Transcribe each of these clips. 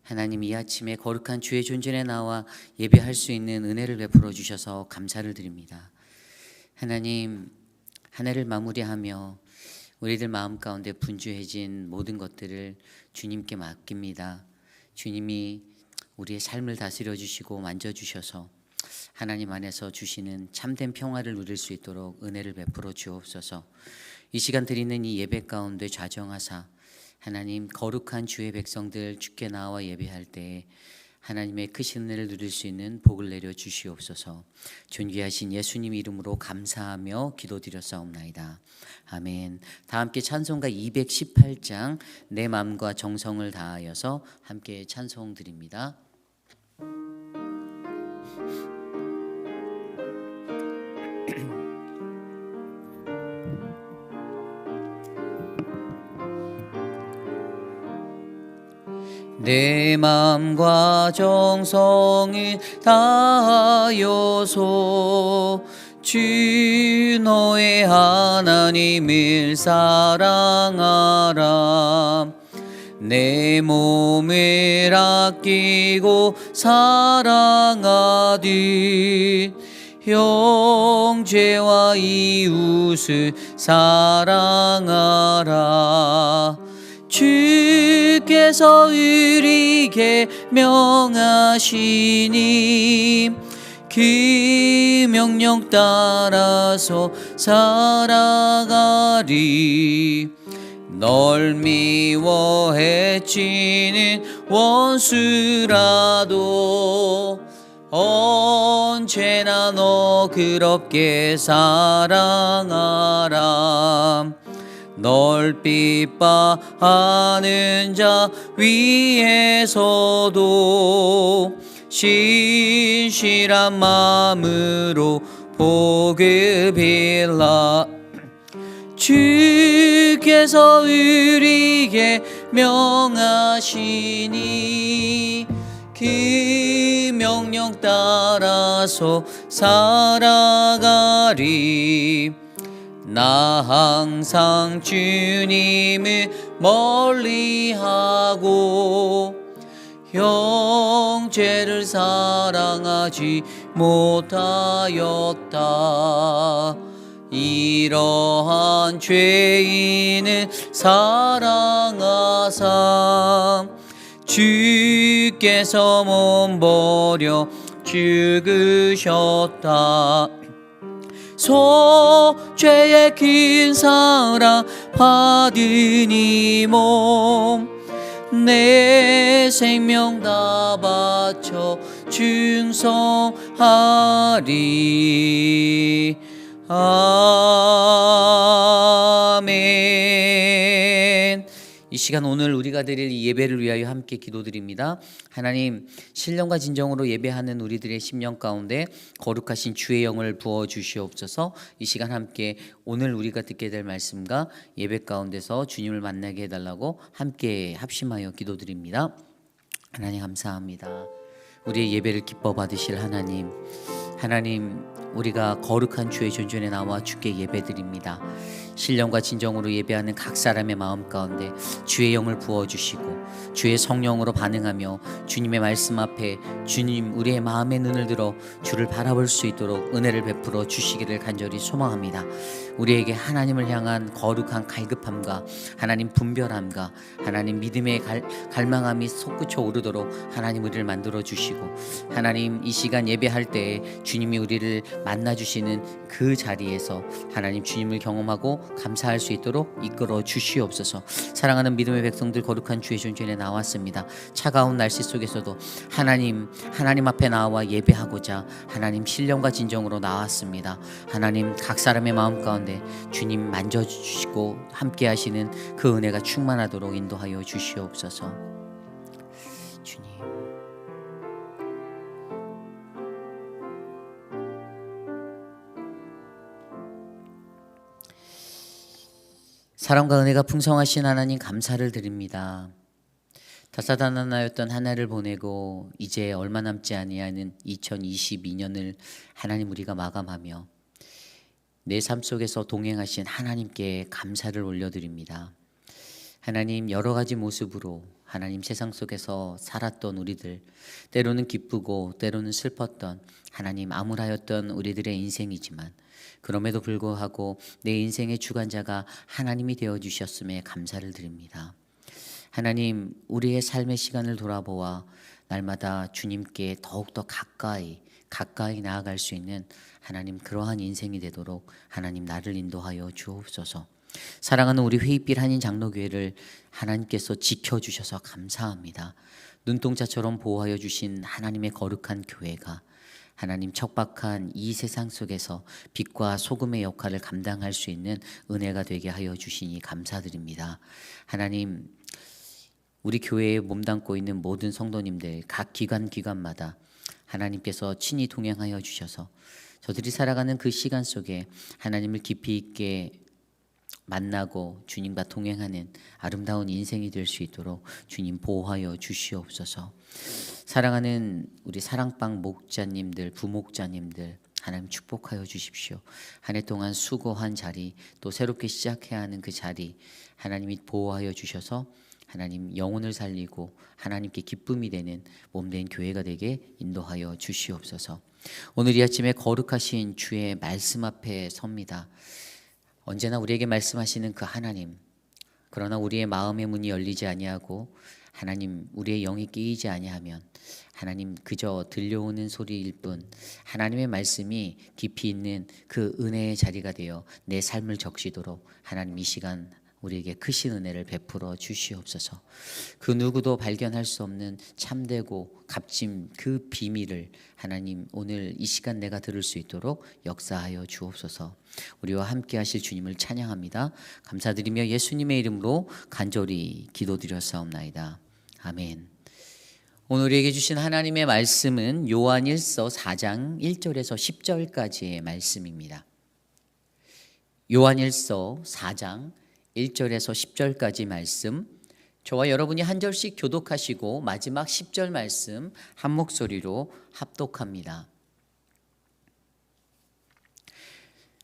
하나님, 이 아침에 거룩한 주의 존전에 나와 예배할 수 있는 은혜를 베풀어 주셔서 감사를 드립니다. 하나님, 한 해를 마무리하며 우리들 마음 가운데 분주해진 모든 것들을 주님께 맡깁니다. 주님이 우리의 삶을 다스려 주시고 만져 주셔서 하나님 안에서 주시는 참된 평화를 누릴 수 있도록 은혜를 베풀어 주옵소서. 이 시간 드리는 이 예배 가운데 좌정하사 하나님, 거룩한 주의 백성들 주께 나와 예배할 때 하나님의 크신 은혜를 누릴 수 있는 복을 내려 주시옵소서. 존귀하신 예수님 이름으로 감사하며 기도드렸사옵나이다. 아멘. 다 함께 찬송가 218장 내 마음과 정성을 다하여서 함께 찬송 드립니다. 내 마음과 정성을 다하여서 주 너의 하나님을 사랑하라. 내 몸을 아끼고 사랑하듯 형제와 이웃을 사랑하라. 주께서 우리에게 명하시니 그 명령 따라서 살아가리. 널 미워 해치는 원수라도 언제나 너 그렇게 사랑하라. 널 핍박하는 자 위에서도 신실한 마음으로 복을 빌라. 주께서 우리에게 명하시니 그 명령 따라서 살아가리. 나 항상 주님을 멀리하고 형제를 사랑하지 못하였다. 이러한 죄인을 사랑하사 주께서 몸버려 죽으셨다. 소죄의 큰 사랑 받은 이 몸 내 생명 다 바쳐 충성하리. 아멘. 이 시간 오늘 우리가 드릴 이 예배를 위하여 함께 기도드립니다. 하나님, 신령과 진정으로 예배하는 우리들의 심령 가운데 거룩하신 주의 영을 부어 주시옵소서. 이 시간 함께 오늘 우리가 듣게 될 말씀과 예배 가운데서 주님을 만나게 해달라고 함께 합심하여 기도드립니다. 하나님 감사합니다. 우리의 예배를 기뻐 받으실 하나님, 우리가 거룩한 주의 존전에 나와 주께 예배드립니다. 신령과 진정으로 예배하는 각 사람의 마음 가운데 주의 영을 부어주시고 주의 성령으로 반응하며 주님의 말씀 앞에 주님 우리의 마음의 눈을 들어 주를 바라볼 수 있도록 은혜를 베풀어 주시기를 간절히 소망합니다. 우리에게 하나님을 향한 거룩한 갈급함과 하나님 분별함과 하나님 믿음의 갈망함이 솟구쳐 오르도록 하나님 우리를 만들어 주시고, 하나님 이 시간 예배할 때 주님이 우리를 만나 주시는 그 자리에서 하나님 주님을 경험하고 감사할 수 있도록 이끌어 주시옵소서. 사랑하는 믿음의 백성들, 거룩한 주의 존전에 나왔습니다. 차가운 날씨 속에서도 하나님 앞에 나와 예배하고자 하나님 신령과 진정으로 나왔습니다. 하나님 각 사람의 마음 가운데 주님 만져주시고 함께 하시는 그 은혜가 충만하도록 인도하여 주시옵소서. 주님, 사랑과 은혜가 풍성하신 하나님 감사를 드립니다. 다사다난하였던 한 해를 보내고 이제 얼마 남지 아니하는 2022년을 하나님 우리가 마감하며 내 삶 속에서 동행하신 하나님께 감사를 올려드립니다. 하나님 여러 가지 모습으로 하나님 세상 속에서 살았던 우리들, 때로는 기쁘고 때로는 슬펐던 하나님 암울하였던 우리들의 인생이지만 그럼에도 불구하고 내 인생의 주관자가 하나님이 되어주셨음에 감사를 드립니다. 하나님, 우리의 삶의 시간을 돌아보아 날마다 주님께 더욱더 가까이 나아갈 수 있는 하나님 그러한 인생이 되도록 하나님 나를 인도하여 주옵소서. 사랑하는 우리 회의빛 한인 장로교회를 하나님께서 지켜주셔서 감사합니다. 눈동자처럼 보호하여 주신 하나님의 거룩한 교회가 하나님 척박한 이 세상 속에서 빛과 소금의 역할을 감당할 수 있는 은혜가 되게 하여 주시니 감사드립니다. 하나님, 우리 교회에 몸담고 있는 모든 성도님들 각 기관마다 하나님께서 친히 동행하여 주셔서 저들이 살아가는 그 시간 속에 하나님을 깊이 있게 만나고 주님과 동행하는 아름다운 인생이 될 수 있도록 주님 보호하여 주시옵소서. 사랑하는 우리 사랑방 목자님들, 부목자님들 하나님 축복하여 주십시오. 한 해 동안 수고한 자리, 또 새롭게 시작해야 하는 그 자리 하나님이 보호하여 주셔서 하나님 영혼을 살리고 하나님께 기쁨이 되는 몸된 교회가 되게 인도하여 주시옵소서. 오늘 이 아침에 거룩하신 주의 말씀 앞에 섭니다. 언제나 우리에게 말씀하시는 그 하나님, 그러나 우리의 마음의 문이 열리지 아니하고 하나님 우리의 영이 끼이지 아니하면 하나님 그저 들려오는 소리일 뿐 하나님의 말씀이 깊이 있는 그 은혜의 자리가 되어 내 삶을 적시도록 하나님 이 시간 우리에게 크신 은혜를 베풀어 주시옵소서. 그 누구도 발견할 수 없는 참되고 값진 그 비밀을 하나님 오늘 이 시간 내가 들을 수 있도록 역사하여 주옵소서. 우리와 함께 하실 주님을 찬양합니다. 감사드리며 예수님의 이름으로 간절히 기도드렸사옵나이다. 아멘. 오늘 우리에게 주신 하나님의 말씀은 요한일서 4장 1절에서 10절까지의 말씀입니다. 요한일서 4장 1절에서 10절까지 말씀, 저와 여러분이 한 절씩 교독하시고 마지막 10절 말씀 한 목소리로 합독합니다.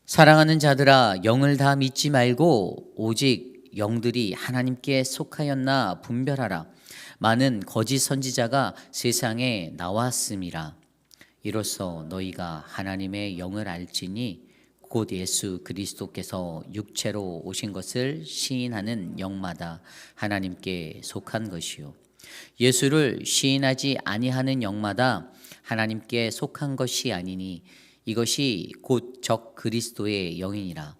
사랑하는 자들아, 영을 다 믿지 말고 오직 영들이 하나님께 속하였나 분별하라. 많은 거짓 선지자가 세상에 나왔음이라. 이로써 너희가 하나님의 영을 알지니 곧 예수 그리스도께서 육체로 오신 것을 시인하는 영마다 하나님께 속한 것이요 예수를 시인하지 아니하는 영마다 하나님께 속한 것이 아니니 이것이 곧 적 그리스도의 영이니라.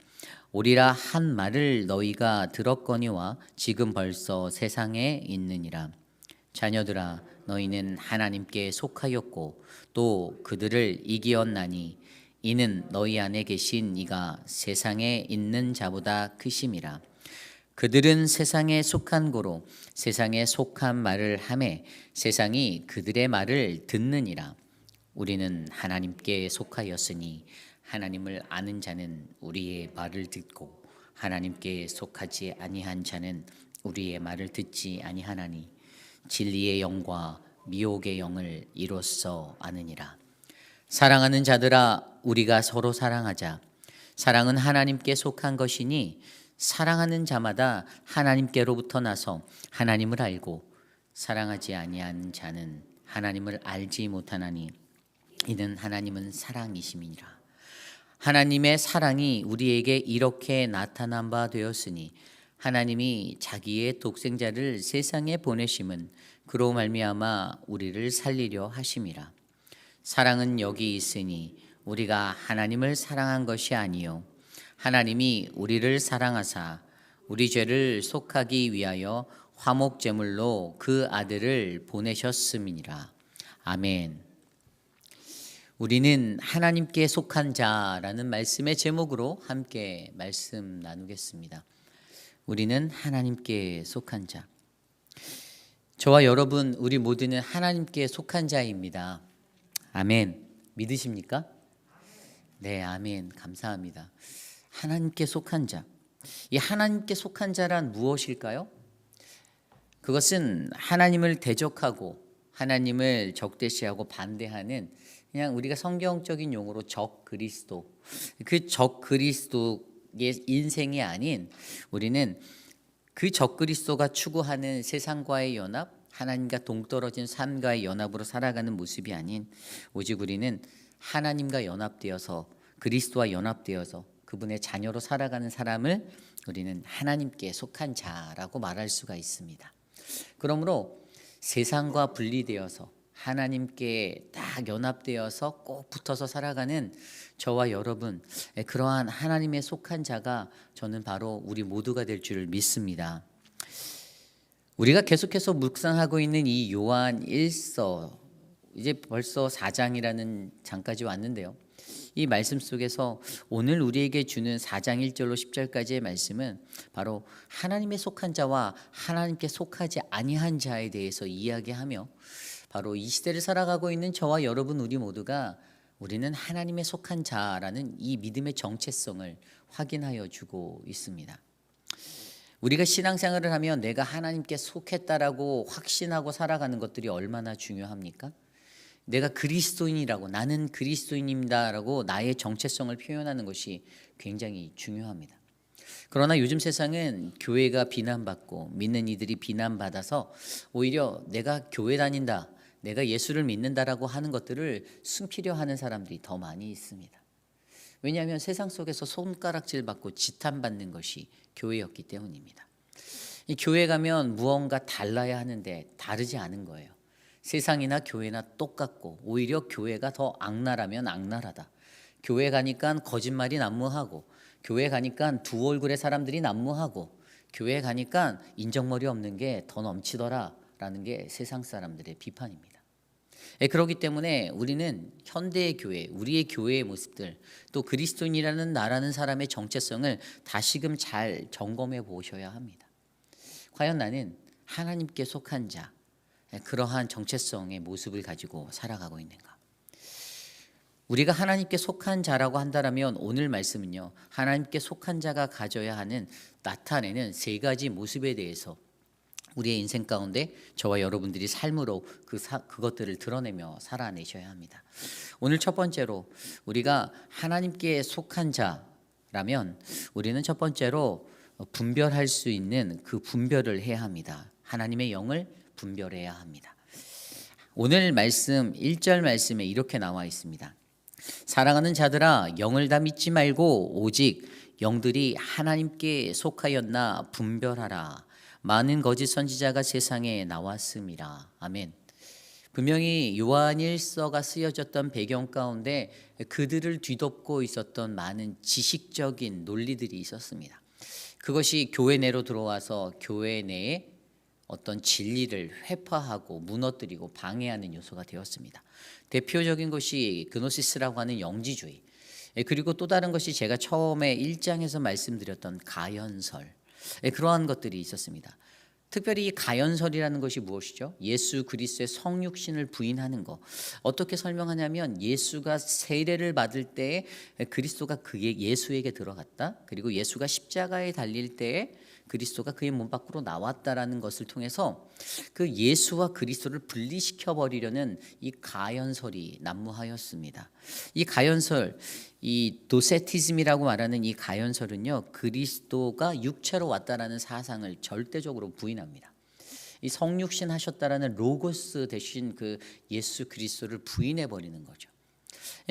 오리라 한 말을 너희가 들었거니와 지금 벌써 세상에 있느니라. 자녀들아, 너희는 하나님께 속하였고 또 그들을 이기었나니 이는 너희 안에 계신 이가 세상에 있는 자보다 크심이라. 그들은 세상에 속한 고로 세상에 속한 말을 하매 세상이 그들의 말을 듣느니라. 우리는 하나님께 속하였으니 하나님을 아는 자는 우리의 말을 듣고 하나님께 속하지 아니한 자는 우리의 말을 듣지 아니하나니 진리의 영과 미혹의 영을 이로써 아느니라. 사랑하는 자들아, 우리가 서로 사랑하자. 사랑은 하나님께 속한 것이니 사랑하는 자마다 하나님께로부터 나서 하나님을 알고 사랑하지 아니한 자는 하나님을 알지 못하나니 이는 하나님은 사랑이심이니라. 하나님의 사랑이 우리에게 이렇게 나타난 바 되었으니 하나님이 자기의 독생자를 세상에 보내심은 그로 말미암아 우리를 살리려 하심이라. 사랑은 여기 있으니 우리가 하나님을 사랑한 것이 아니요 하나님이 우리를 사랑하사 우리 죄를 속하기 위하여 화목 제물로 그 아들을 보내셨음이니라. 아멘. 우리는 하나님께 속한 자라는 말씀의 제목으로 함께 말씀 나누겠습니다. 우리는 하나님께 속한 자. 저와 여러분, 우리 모두는 하나님께 속한 자입니다. 아멘. 믿으십니까? 네, 아멘. 감사합니다. 하나님께 속한 자. 이 하나님께 속한 자란 무엇일까요? 그것은 하나님을 대적하고 하나님을 적대시하고 반대하는 그냥 우리가 성경적인 용어로 적 그리스도, 그 적 그리스도의 인생이 아닌 우리는 그 적그리스도가 추구하는 세상과의 연합, 하나님과 동떨어진 삶과의 연합으로 살아가는 모습이 아닌 오직 우리는 하나님과 연합되어서 그리스도와 연합되어서 그분의 자녀로 살아가는 사람을 우리는 하나님께 속한 자라고 말할 수가 있습니다. 그러므로 세상과 분리되어서 하나님께 딱 연합되어서 꼭 붙어서 살아가는 저와 여러분, 그러한 하나님의 속한 자가 저는 바로 우리 모두가 될 줄 믿습니다. 우리가 계속해서 묵상하고 있는 이 요한 1서, 이제 벌써 4장이라는 장까지 왔는데요. 이 말씀 속에서 오늘 우리에게 주는 4장 1절로 10절까지의 말씀은 바로 하나님의 속한 자와 하나님께 속하지 아니한 자에 대해서 이야기하며 바로 이 시대를 살아가고 있는 저와 여러분 우리 모두가 우리는 하나님의 속한 자라는 이 믿음의 정체성을 확인하여 주고 있습니다. 우리가 신앙생활을 하면 내가 하나님께 속했다라고 확신하고 살아가는 것들이 얼마나 중요합니까? 내가 그리스도인이라고, 나는 그리스도인입니다라고 나의 정체성을 표현하는 것이 굉장히 중요합니다. 그러나 요즘 세상은 교회가 비난받고 믿는 이들이 비난받아서 오히려 내가 교회 다닌다, 내가 예수를 믿는다라고 하는 것들을 숨기려 하는 사람들이 더 많이 있습니다. 왜냐하면 세상 속에서 손가락질 받고 지탄받는 것이 교회였기 때문입니다. 이 교회 가면 무언가 달라야 하는데 다르지 않은 거예요. 세상이나 교회나 똑같고 오히려 교회가 더 악랄하면 악랄하다. 교회 가니까 거짓말이 난무하고, 교회 가니까 두 얼굴의 사람들이 난무하고, 교회 가니까 인정머리 없는 게 더 넘치더라라는 게 세상 사람들의 비판입니다. 그렇기 때문에 우리는 현대의 교회, 우리의 교회의 모습들, 또 그리스도인이라는 나라는 사람의 정체성을 다시금 잘 점검해 보셔야 합니다. 과연 나는 하나님께 속한 자, 그러한 정체성의 모습을 가지고 살아가고 있는가? 우리가 하나님께 속한 자라고 한다면 오늘 말씀은요, 하나님께 속한 자가 가져야 하는 나타내는 세 가지 모습에 대해서 우리의 인생 가운데 저와 여러분들이 삶으로 그것들을 드러내며 살아내셔야 합니다. 오늘 첫 번째로 우리가 하나님께 속한 자라면 우리는 첫 번째로 분별할 수 있는 그 분별을 해야 합니다. 하나님의 영을 분별해야 합니다. 오늘 말씀 1절 말씀에 이렇게 나와 있습니다. 사랑하는 자들아, 영을 다 믿지 말고 오직 영들이 하나님께 속하였나 분별하라. 많은 거짓 선지자가 세상에 나왔음이라. 아멘. 분명히 요한일서가 쓰여졌던 배경 가운데 그들을 뒤덮고 있었던 많은 지식적인 논리들이 있었습니다. 그것이 교회 내로 들어와서 교회 내에 어떤 진리를 회파하고 무너뜨리고 방해하는 요소가 되었습니다. 대표적인 것이 그노시스라고 하는 영지주의, 그리고 또 다른 것이 제가 처음에 1장에서 말씀드렸던 가연설, 그러한 것들이 있었습니다. 특별히 이 가연설이라는 것이 무엇이죠? 예수 그리스도의 성육신을 부인하는 것. 어떻게 설명하냐면 예수가 세례를 받을 때에 그리스도가 그의 예수에게 들어갔다. 그리고 예수가 십자가에 달릴 때에 그리스도가 그의 몸 밖으로 나왔다라는 것을 통해서 그 예수와 그리스도를 분리시켜 버리려는 이 가연설이 난무하였습니다. 이 가연설, 이 도세티즘이라고 말하는 이 가연설은요, 그리스도가 육체로 왔다라는 사상을 절대적으로 부인합니다. 이 성육신 하셨다라는 로고스 대신 그 예수 그리스도를 부인해 버리는 거죠.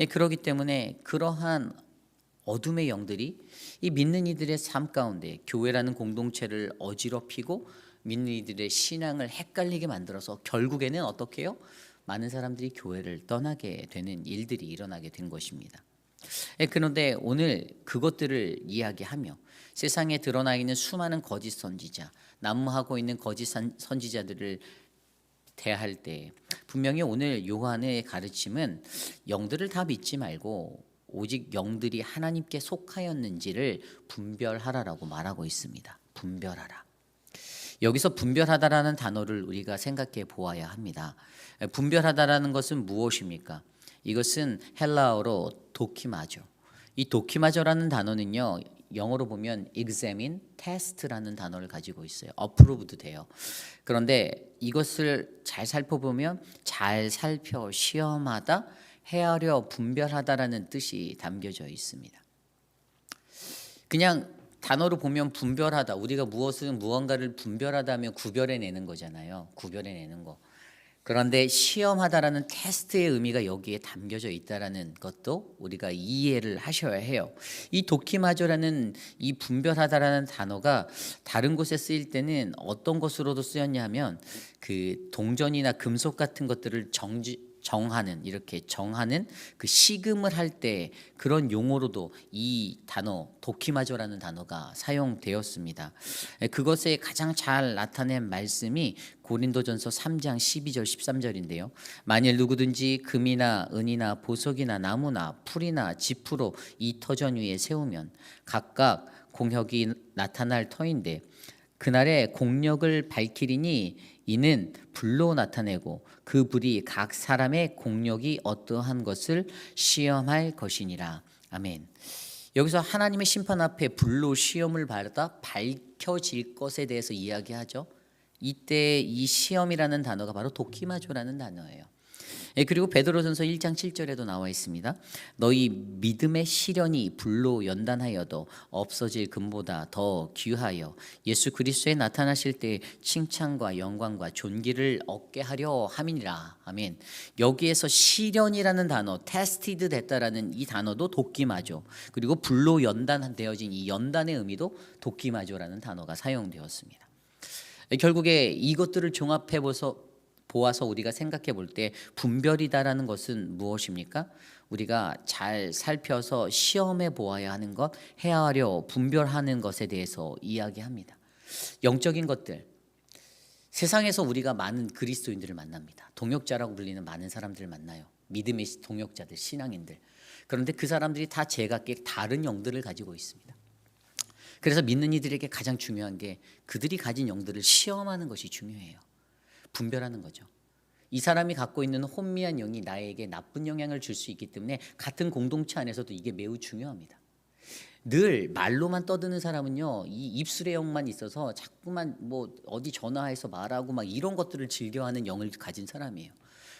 그렇기 때문에 그러한 어둠의 영들이 이 믿는 이들의 삶 가운데 교회라는 공동체를 어지럽히고 믿는 이들의 신앙을 헷갈리게 만들어서 결국에는 어떻게 해요? 많은 사람들이 교회를 떠나게 되는 일들이 일어나게 된 것입니다. 그런데 오늘 그것들을 이야기하며 세상에 드러나 있는 수많은 거짓 선지자, 난무하고 있는 거짓 선지자들을 대할 때 분명히 오늘 요한의 가르침은 영들을 다 믿지 말고 오직 영들이 하나님께 속하였는지를 분별하라라고 말하고 있습니다. 분별하라. 여기서 분별하다라는 단어를 우리가 생각해 보아야 합니다. 분별하다라는 것은 무엇입니까? 이것은 헬라어로 도키마죠. 이 도키마저라는 단어는요, 영어로 보면 examine, test라는 단어를 가지고 있어요. approved 돼요. 그런데 이것을 잘 살펴보면 잘 살펴 시험하다, 헤아려 분별하다라는 뜻이 담겨져 있습니다. 그냥 단어로 보면 분별하다. 우리가 무언가를 분별하다면 구별해내는 거잖아요. 구별해내는 거. 그런데 시험하다라는 테스트의 의미가 여기에 담겨져 있다라는 것도 우리가 이해를 하셔야 해요. 이 도키마조라는 이 분별하다라는 단어가 다른 곳에 쓰일 때는 어떤 것으로도 쓰였냐 하면 그 동전이나 금속 같은 것들을 이렇게 정하는 그 시금을 할 때 그런 용어로도 이 단어 도키마조라는 단어가 사용되었습니다. 그것에 가장 잘 나타낸 말씀이 고린도전서 3장 12절 13절인데요. 만일 누구든지 금이나 은이나 보석이나 나무나 풀이나 지푸로 이 터전 위에 세우면 각각 공력이 나타날 터인데 그날에 공력을 밝히리니 이는 불로 나타내고 그 불이 각 사람의 공력이 어떠한 것을 시험할 것이니라. 아멘. 여기서 하나님의 심판 앞에 불로 시험을 받아 밝혀질 것에 대해서 이야기하죠. 이때 이 시험이라는 단어가 바로 도키마조라는 단어예요. 그리고 베드로전서 1장 7절에도 나와 있습니다. 너희 믿음의 시련이 불로 연단하여도 없어질 금보다 더 귀하여 예수 그리스도에 나타나실 때 칭찬과 영광과 존귀를 얻게 하려 함이니라. 아멘. 여기에서 시련이라는 단어, 테스티드 됐다라는 이 단어도 도끼마조, 그리고 불로 연단되어진 이 연단의 의미도 도끼마조라는 단어가 사용되었습니다. 결국에 이것들을 종합해 보아서 우리가 생각해 볼 때 분별이다라는 것은 무엇입니까? 우리가 잘 살펴서 시험해 보아야 하는 것, 헤아려 분별하는 것에 대해서 이야기합니다. 영적인 것들, 세상에서 우리가 많은 그리스도인들을 만납니다. 동역자라고 불리는 많은 사람들을 만나요. 믿음의 동역자들, 신앙인들. 그런데 그 사람들이 다 제각기 다른 영들을 가지고 있습니다. 그래서 믿는 이들에게 가장 중요한 게 그들이 가진 영들을 시험하는 것이 중요해요. 분별하는 거죠. 이 사람이 갖고 있는 혼미한 영이 나에게 나쁜 영향을 줄 수 있기 때문에 같은 공동체 안에서도 이게 매우 중요합니다. 늘 말로만 떠드는 사람은요, 이 입술의 영만 있어서 자꾸만 뭐 어디 전화해서 말하고 막 이런 것들을 즐겨하는 영을 가진 사람이에요.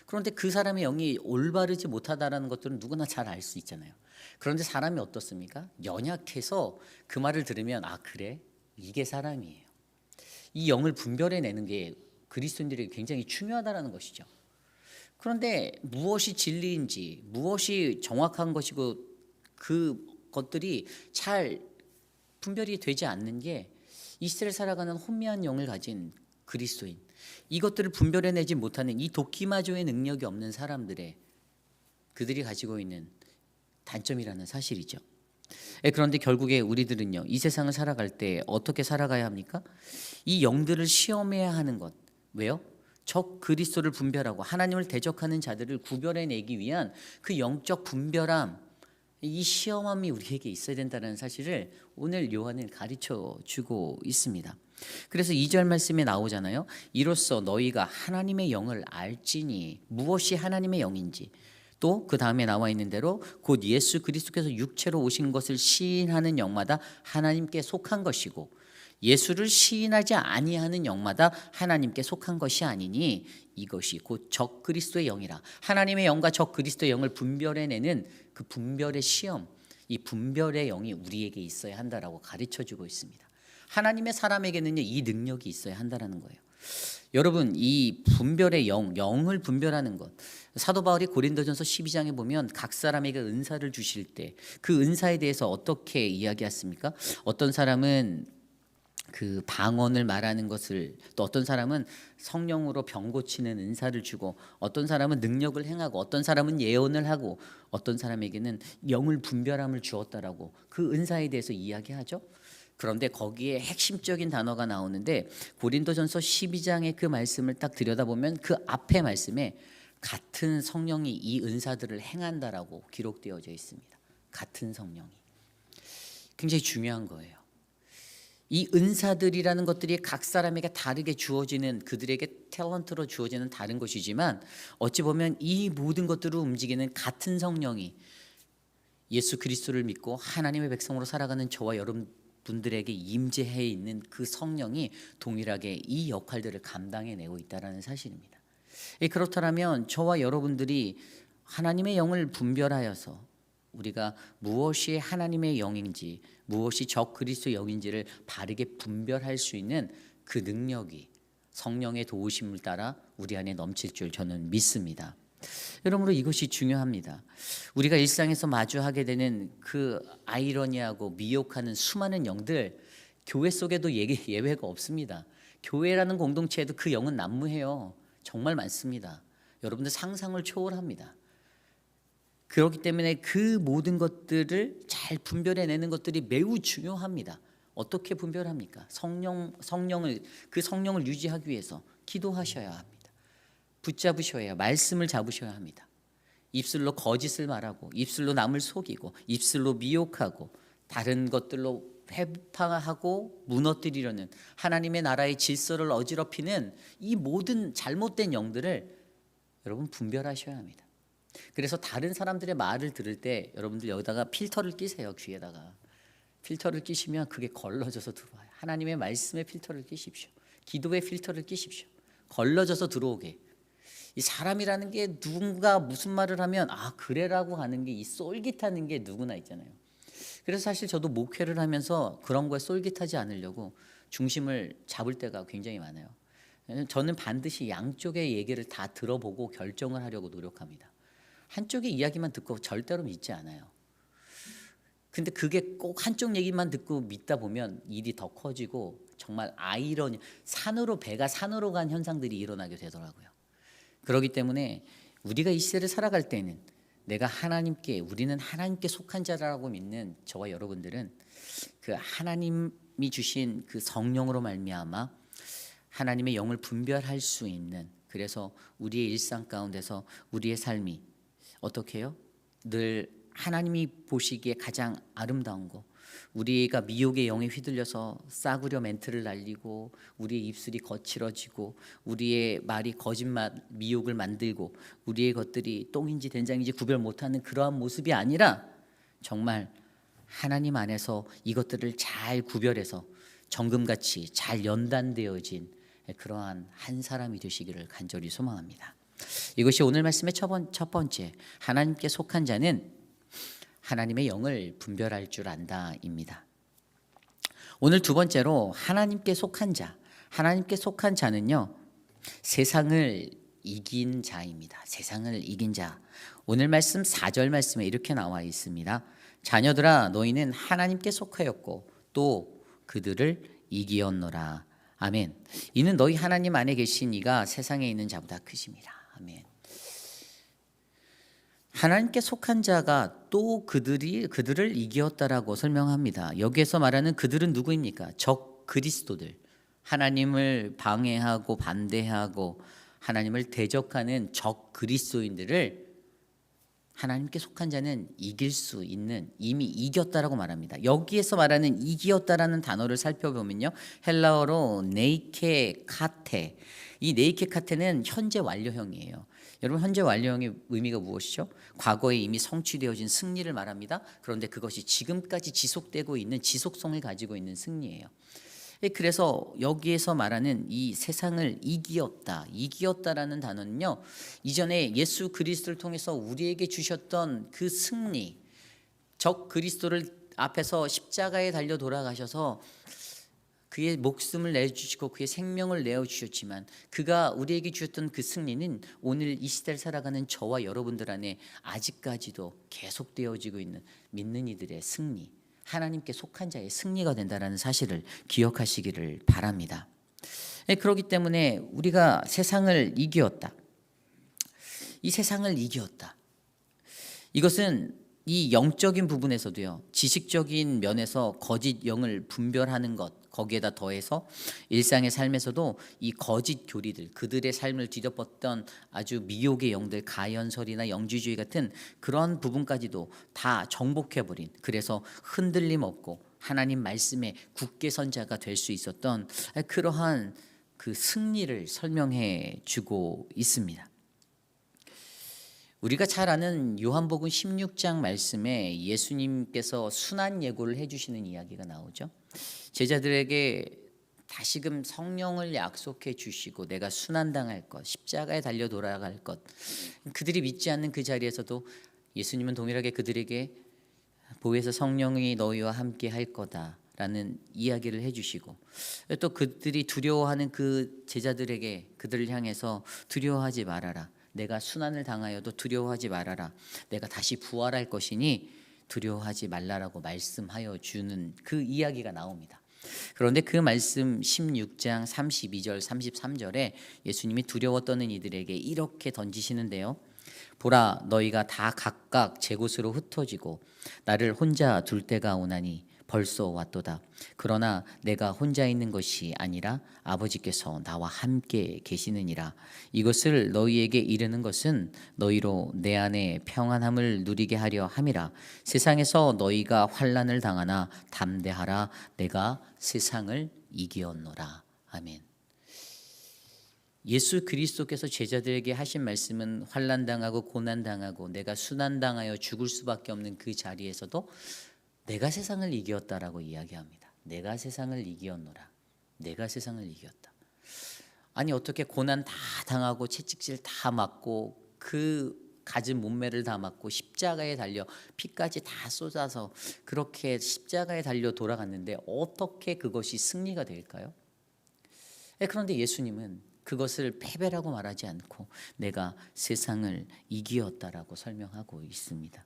그런데 그 사람의 영이 올바르지 못하다라는 것들은 누구나 잘 알 수 있잖아요. 그런데 사람이 어떻습니까? 연약해서 그 말을 들으면 아 그래? 이게 사람이에요. 이 영을 분별해내는 게 그리스도인들에게 굉장히 중요하다는 것이죠. 그런데 무엇이 진리인지, 무엇이 정확한 것이고 그 것들이 잘 분별이 되지 않는 게 이 시대를 살아가는 혼미한 영을 가진 그리스도인, 이것들을 분별해내지 못하는 이 도끼마조의 능력이 없는 사람들의 그들이 가지고 있는 단점이라는 사실이죠. 그런데 결국에 우리들은요, 이 세상을 살아갈 때 어떻게 살아가야 합니까? 이 영들을 시험해야 하는 것. 왜요? 적 그리스도를 분별하고 하나님을 대적하는 자들을 구별해내기 위한 그 영적 분별함, 이 시험함이 우리에게 있어야 된다는 사실을 오늘 요한은 가르쳐 주고 있습니다. 그래서 2절 말씀에 나오잖아요. 이로써 너희가 하나님의 영을 알지니, 무엇이 하나님의 영인지, 또 그 다음에 나와 있는 대로 곧 예수 그리스도께서 육체로 오신 것을 시인하는 영마다 하나님께 속한 것이고 예수를 시인하지 아니하는 영마다 하나님께 속한 것이 아니니 이것이 곧 적 그리스도의 영이라. 하나님의 영과 적 그리스도의 영을 분별해내는 그 분별의 시험, 이 분별의 영이 우리에게 있어야 한다라고 가르쳐주고 있습니다. 하나님의 사람에게는요, 이 능력이 있어야 한다라는 거예요. 여러분, 이 분별의 영을 분별하는 것, 사도 바울이 고린도전서 12장에 보면 각 사람에게 은사를 주실 때 그 은사에 대해서 어떻게 이야기했습니까? 어떤 사람은 그 방언을 말하는 것을, 또 어떤 사람은 성령으로 병 고치는 은사를 주고, 어떤 사람은 능력을 행하고, 어떤 사람은 예언을 하고, 어떤 사람에게는 영을 분별함을 주었다라고 그 은사에 대해서 이야기하죠. 그런데 거기에 핵심적인 단어가 나오는데 고린도전서 12장의 그 말씀을 딱 들여다보면 그 앞에 말씀에 같은 성령이 이 은사들을 행한다라고 기록되어져 있습니다. 같은 성령이. 굉장히 중요한 거예요. 이 은사들이라는 것들이 각 사람에게 다르게 주어지는, 그들에게 탤런트로 주어지는 다른 것이지만 어찌 보면 이 모든 것들을 움직이는 같은 성령이 예수 그리스도를 믿고 하나님의 백성으로 살아가는 저와 여러분들에게 임재해 있는 그 성령이 동일하게 이 역할들을 감당해내고 있다는 사실입니다. 그렇다면 저와 여러분들이 하나님의 영을 분별하여서 우리가 무엇이 하나님의 영인지 무엇이 적 그리스도의 영인지를 바르게 분별할 수 있는 그 능력이 성령의 도우심을 따라 우리 안에 넘칠 줄 저는 믿습니다. 여러분으로 이것이 중요합니다. 우리가 일상에서 마주하게 되는 그 아이러니하고 미혹하는 수많은 영들, 교회 속에도 예외가 없습니다. 교회라는 공동체에도 그 영은 난무해요. 정말 많습니다. 여러분들 상상을 초월합니다. 그렇기 때문에 그 모든 것들을 잘 분별해내는 것들이 매우 중요합니다. 어떻게 분별합니까? 성령을 유지하기 위해서 기도하셔야 합니다. 붙잡으셔야 해요. 말씀을 잡으셔야 합니다. 입술로 거짓을 말하고 입술로 남을 속이고 입술로 미혹하고 다른 것들로 회파하고 무너뜨리려는 하나님의 나라의 질서를 어지럽히는 이 모든 잘못된 영들을 여러분 분별하셔야 합니다. 그래서 다른 사람들의 말을 들을 때 여러분들 여기다가 필터를 끼세요. 귀에다가 필터를 끼시면 그게 걸러져서 들어와요. 하나님의 말씀의 필터를 끼십시오. 기도의 필터를 끼십시오. 걸러져서 들어오게. 이 사람이라는 게 누군가 무슨 말을 하면 그래라고 하는 게 이 쏠깃하는 게 누구나 있잖아요. 그래서 사실 저도 목회를 하면서 그런 거에 쏠깃하지 않으려고 중심을 잡을 때가 굉장히 많아요. 저는 반드시 양쪽의 얘기를 다 들어보고 결정을 하려고 노력합니다. 한쪽의 이야기만 듣고 절대로 믿지 않아요. 근데 그게 꼭 한쪽 얘기만 듣고 믿다 보면 일이 더 커지고 정말 아이러니, 배가 산으로 간 현상들이 일어나게 되더라고요. 그렇기 때문에 우리가 이 시대를 살아갈 때는 우리는 하나님께 속한 자라고 믿는 저와 여러분들은 그 하나님이 주신 그 성령으로 말미암아 하나님의 영을 분별할 수 있는, 그래서 우리의 일상 가운데서 우리의 삶이 어떻게 해요? 늘 하나님이 보시기에 가장 아름다운 거, 우리가 미혹의 영에 휘둘려서 싸구려 멘트를 날리고 우리의 입술이 거칠어지고 우리의 말이 거짓말, 미혹을 만들고 우리의 것들이 똥인지 된장인지 구별 못하는 그러한 모습이 아니라 정말 하나님 안에서 이것들을 잘 구별해서 정금같이 잘 연단되어진 그러한 한 사람이 되시기를 간절히 소망합니다. 이것이 오늘 말씀의 첫 번째, 하나님께 속한 자는 하나님의 영을 분별할 줄 안다입니다. 오늘 두 번째로 하나님께 속한 자, 하나님께 속한 자는요, 세상을 이긴 자입니다. 세상을 이긴 자. 오늘 말씀 4절 말씀에 이렇게 나와 있습니다. 자녀들아, 너희는 하나님께 속하였고 또 그들을 이기었노라. 아멘. 이는 너희 하나님 안에 계신 이가 세상에 있는 자보다 크십니다. 아멘. 하나님께 속한 자가 또 그들을 이기었다라고 설명합니다. 여기에서 말하는 그들은 누구입니까? 적 그리스도들, 하나님을 방해하고 반대하고 하나님을 대적하는 적 그리스도인들을 하나님께 속한 자는 이길 수 있는, 이미 이겼다라고 말합니다. 여기에서 말하는 이기었다라는 단어를 살펴보면요, 헬라어로 네이케 카테, 이 네이케 카테는 현재 완료형이에요. 여러분, 현재 완료형의 의미가 무엇이죠? 과거에 이미 성취되어진 승리를 말합니다. 그런데 그것이 지금까지 지속되고 있는, 지속성을 가지고 있는 승리예요. 그래서 여기에서 말하는 이 세상을 이기었다라는 단어는요, 이전에 예수 그리스도를 통해서 우리에게 주셨던 그 승리, 적 그리스도를 앞에서 십자가에 달려 돌아가셔서 그의 목숨을 내주시고 그의 생명을 내어주셨지만 그가 우리에게 주셨던 그 승리는 오늘 이 시대를 살아가는 저와 여러분들 안에 아직까지도 계속되어지고 있는 믿는 이들의 승리, 하나님께 속한 자의 승리가 된다는 사실을 기억하시기를 바랍니다. 그렇기 때문에 우리가 세상을 이기었다. 이 세상을 이기었다. 이것은 이 영적인 부분에서도요, 지식적인 면에서 거짓 영을 분별하는 것, 거기에다 더해서 일상의 삶에서도 이 거짓 교리들, 그들의 삶을 뒤덮었던 아주 미혹의 영들, 가연설이나 영지주의 같은 그런 부분까지도 다 정복해버린, 그래서 흔들림 없고 하나님 말씀에 굳게 선 자가 될 수 있었던 그러한 그 승리를 설명해 주고 있습니다. 우리가 잘 아는 요한복음 16장 말씀에 예수님께서 순환 예고를 해주시는 이야기가 나오죠. 제자들에게 다시금 성령을 약속해 주시고 내가 순환당할 것, 십자가에 달려 돌아갈 것, 그들이 믿지 않는 그 자리에서도 예수님은 동일하게 그들에게 보혜사 성령이 너희와 함께 할 거다라는 이야기를 해주시고 또 그들이 두려워하는 그 제자들에게 그들을 향해서 두려워하지 말아라. 내가 순환을 당하여도 두려워하지 말아라. 내가 다시 부활할 것이니 두려워하지 말라라고 말씀하여 주는 그 이야기가 나옵니다. 그런데 그 말씀 16장 32절 33절에 예수님이 두려워 떠는 이들에게 이렇게 던지시는데요. 보라, 너희가 다 각각 제 곳으로 흩어지고 나를 혼자 둘 때가 오나니 벌써 왔도다. 그러나 내가 혼자 있는 것이 아니라 아버지께서 나와 함께 계시느니라. 이것을 너희에게 이르는 것은 너희로 내 안에 평안함을 누리게 하려 함이라. 세상에서 너희가 환난을 당하나 담대하라. 내가 세상을 이기었노라. 아멘. 예수 그리스도께서 제자들에게 하신 말씀은 환난당하고 고난당하고 내가 순환당하여 죽을 수밖에 없는 그 자리에서도 내가 세상을 이기었다라고 이야기합니다. 내가 세상을 이기었노라. 내가 세상을 이겼다. 아니 어떻게 고난 다 당하고 채찍질 다 맞고 그 가진 몸매를 다 맞고 십자가에 달려 피까지 다 쏟아서 그렇게 십자가에 달려 돌아갔는데 어떻게 그것이 승리가 될까요? 그런데 예수님은 그것을 패배라고 말하지 않고 내가 세상을 이기었다라고 설명하고 있습니다.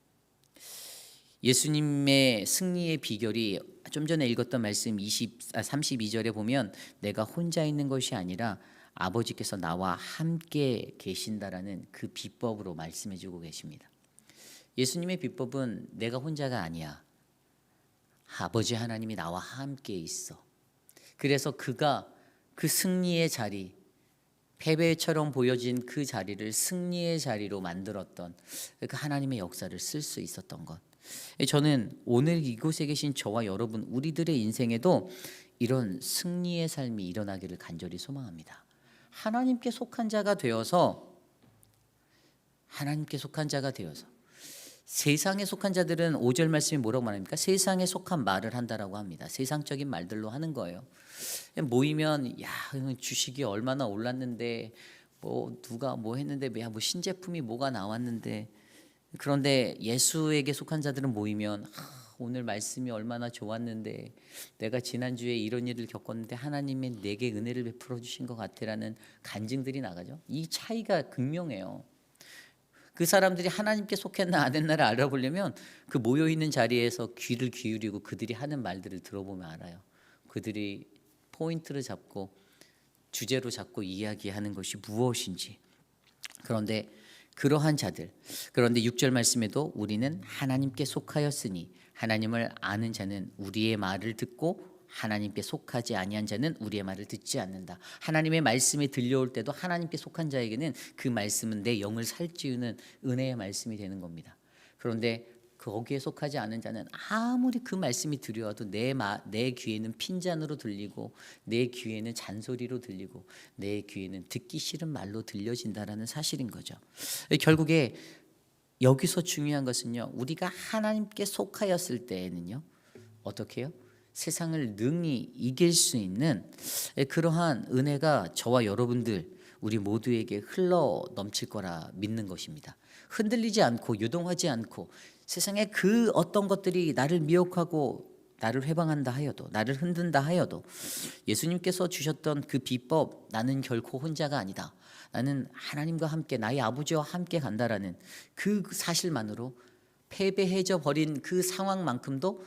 예수님의 승리의 비결이 좀 전에 읽었던 말씀 32절에 보면 내가 혼자 있는 것이 아니라 아버지께서 나와 함께 계신다라는 그 비법으로 말씀해 주고 계십니다. 예수님의 비법은 내가 혼자가 아니야. 아버지 하나님이 나와 함께 있어. 그래서 그가 그 승리의 자리, 패배처럼 보여진 그 자리를 승리의 자리로 만들었던 그 하나님의 역사를 쓸 수 있었던 것. 저는 오늘 이곳에 계신 저와 여러분 우리들의 인생에도 이런 승리의 삶이 일어나기를 간절히 소망합니다. 하나님께 속한 자가 되어서 세상에 속한 자들은 5절 말씀이 뭐라고 말합니까? 세상에 속한 말을 한다라고 합니다. 세상적인 말들로 하는 거예요. 모이면 야 주식이 얼마나 올랐는데 뭐 누가 뭐 했는데 야 뭐 신제품이 뭐가 나왔는데 그런데 예수에게 속한 자들은 모이면 오늘 말씀이 얼마나 좋았는데 내가 지난주에 이런 일을 겪었는데 하나님이 내게 은혜를 베풀어 주신 것 같아라는 간증들이 나가죠. 이 차이가 극명해요. 그 사람들이 하나님께 속했나 안 했나를 알아보려면 그 모여있는 자리에서 귀를 기울이고 그들이 하는 말들을 들어보면 알아요. 그들이 포인트를 잡고 주제로 잡고 이야기하는 것이 무엇인지. 그런데 그러한 자들, 그런데 6절 말씀에도 우리는 하나님께 속하였으니 하나님을 아는 자는 우리의 말을 듣고 하나님께 속하지 아니한 자는 우리의 말을 듣지 않는다. 하나님의 말씀이 들려올 때도 하나님께 속한 자에게는 그 말씀은 내 영을 살찌우는 은혜의 말씀이 되는 겁니다. 그런데 거기에 속하지 않은 자는 아무리 그 말씀이 들려와도 내 귀에는 핀잔으로 들리고 내 귀에는 잔소리로 들리고 내 귀에는 듣기 싫은 말로 들려진다라는 사실인 거죠. 결국에 여기서 중요한 것은요, 우리가 하나님께 속하였을 때에는요 어떻게 해요? 세상을 능히 이길 수 있는 그러한 은혜가 저와 여러분들 우리 모두에게 흘러 넘칠 거라 믿는 것입니다. 흔들리지 않고 요동하지 않고 세상에 그 어떤 것들이 나를 미혹하고 나를 회방한다 하여도 나를 흔든다 하여도 예수님께서 주셨던 그 비법, 나는 결코 혼자가 아니다. 나는 하나님과 함께 나의 아버지와 함께 간다라는 그 사실만으로 패배해져 버린 그 상황만큼도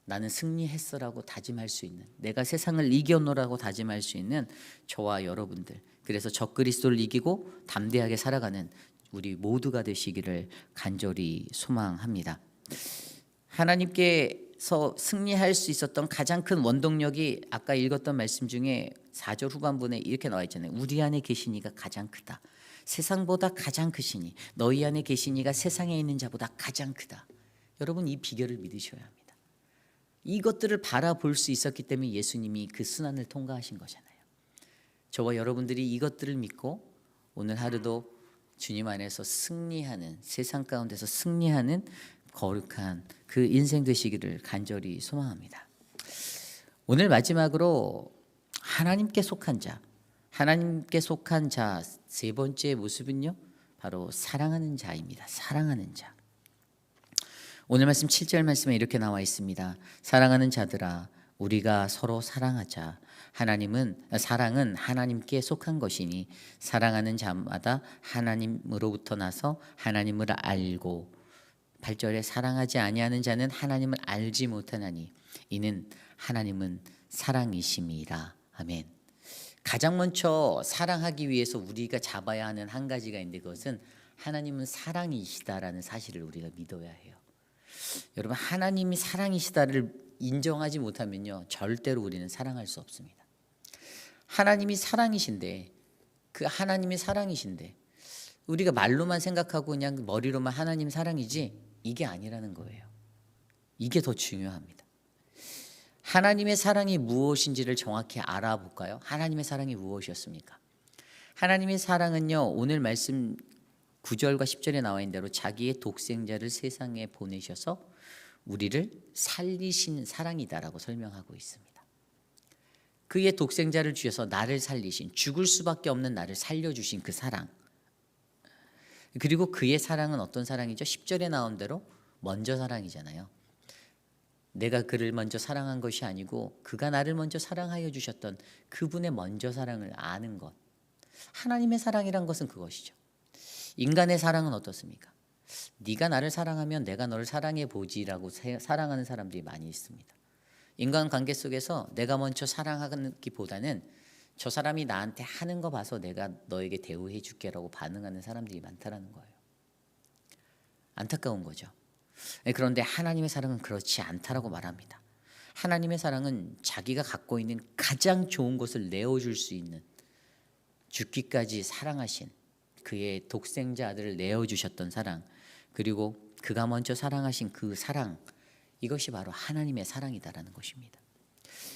나는 승리했어라고 다짐할 수 있는, 내가 세상을 이겨노라고 다짐할 수 있는 저와 여러분들, 그래서 적그리스도를 이기고 담대하게 살아가는 우리 모두가 되시기를 간절히 소망합니다. 하나님께서 승리할 수 있었던 가장 큰 원동력이 아까 읽었던 말씀 중에 4절 후반부에 이렇게 나와 있잖아요. 우리 안에 계신 이가 가장 크다. 세상보다 가장 크시니 너희 안에 계신 이가 세상에 있는 자보다 가장 크다. 여러분 이 비결을 믿으셔야 합니다. 이것들을 바라볼 수 있었기 때문에 예수님이 그 순환을 통과하신 거잖아요. 저와 여러분들이 이것들을 믿고 오늘 하루도 주님 안에서 승리하는, 세상 가운데서 승리하는 거룩한 그 인생 되시기를 간절히 소망합니다. 오늘 마지막으로 하나님께 속한 자, 하나님께 속한 자 세 번째 모습은요, 바로 사랑하는 자입니다. 사랑하는 자. 오늘 말씀 7절 말씀에 이렇게 나와 있습니다. 사랑하는 자들아 우리가 서로 사랑하자. 사랑은 하나님께 속한 것이니 사랑하는 자마다 하나님으로부터 나서 하나님을 알고 8절에 사랑하지 아니하는 자는 하나님을 알지 못하나니 이는 하나님은 사랑이심이라. 아멘. 가장 먼저 사랑하기 위해서 우리가 잡아야 하는 한 가지가 있는데 그것은 하나님은 사랑이시다라는 사실을 우리가 믿어야 해요. 여러분 하나님이 사랑이시다를 인정하지 못하면요 절대로 우리는 사랑할 수 없습니다. 하나님이 사랑이신데 그 하나님이 사랑이신데 우리가 말로만 생각하고 그냥 머리로만 하나님 사랑이지 이게 아니라는 거예요. 이게 더 중요합니다. 하나님의 사랑이 무엇인지를 정확히 알아볼까요? 하나님의 사랑이 무엇이었습니까? 하나님의 사랑은요 오늘 말씀 9절과 10절에 나와 있는 대로 자기의 독생자를 세상에 보내셔서 우리를 살리신 사랑이다라고 설명하고 있습니다. 그의 독생자를 주셔서 나를 살리신, 죽을 수밖에 없는 나를 살려주신 그 사랑. 그리고 그의 사랑은 어떤 사랑이죠? 10절에 나온 대로 먼저 사랑이잖아요. 내가 그를 먼저 사랑한 것이 아니고 그가 나를 먼저 사랑하여 주셨던 그분의 먼저 사랑을 아는 것. 하나님의 사랑이란 것은 그것이죠. 인간의 사랑은 어떻습니까? 네가 나를 사랑하면 내가 너를 사랑해 보지라고 사랑하는 사람들이 많이 있습니다. 인간관계 속에서 내가 먼저 사랑하기보다는 저 사람이 나한테 하는 거 봐서 내가 너에게 대우해 줄게라고 반응하는 사람들이 많다라는 거예요. 안타까운 거죠. 그런데 하나님의 사랑은 그렇지 않다라고 말합니다. 하나님의 사랑은 자기가 갖고 있는 가장 좋은 것을 내어줄 수 있는 죽기까지 사랑하신 그의 독생자 아들을 내어주셨던 사랑, 그리고 그가 먼저 사랑하신 그 사랑, 이것이 바로 하나님의 사랑이다라는 것입니다.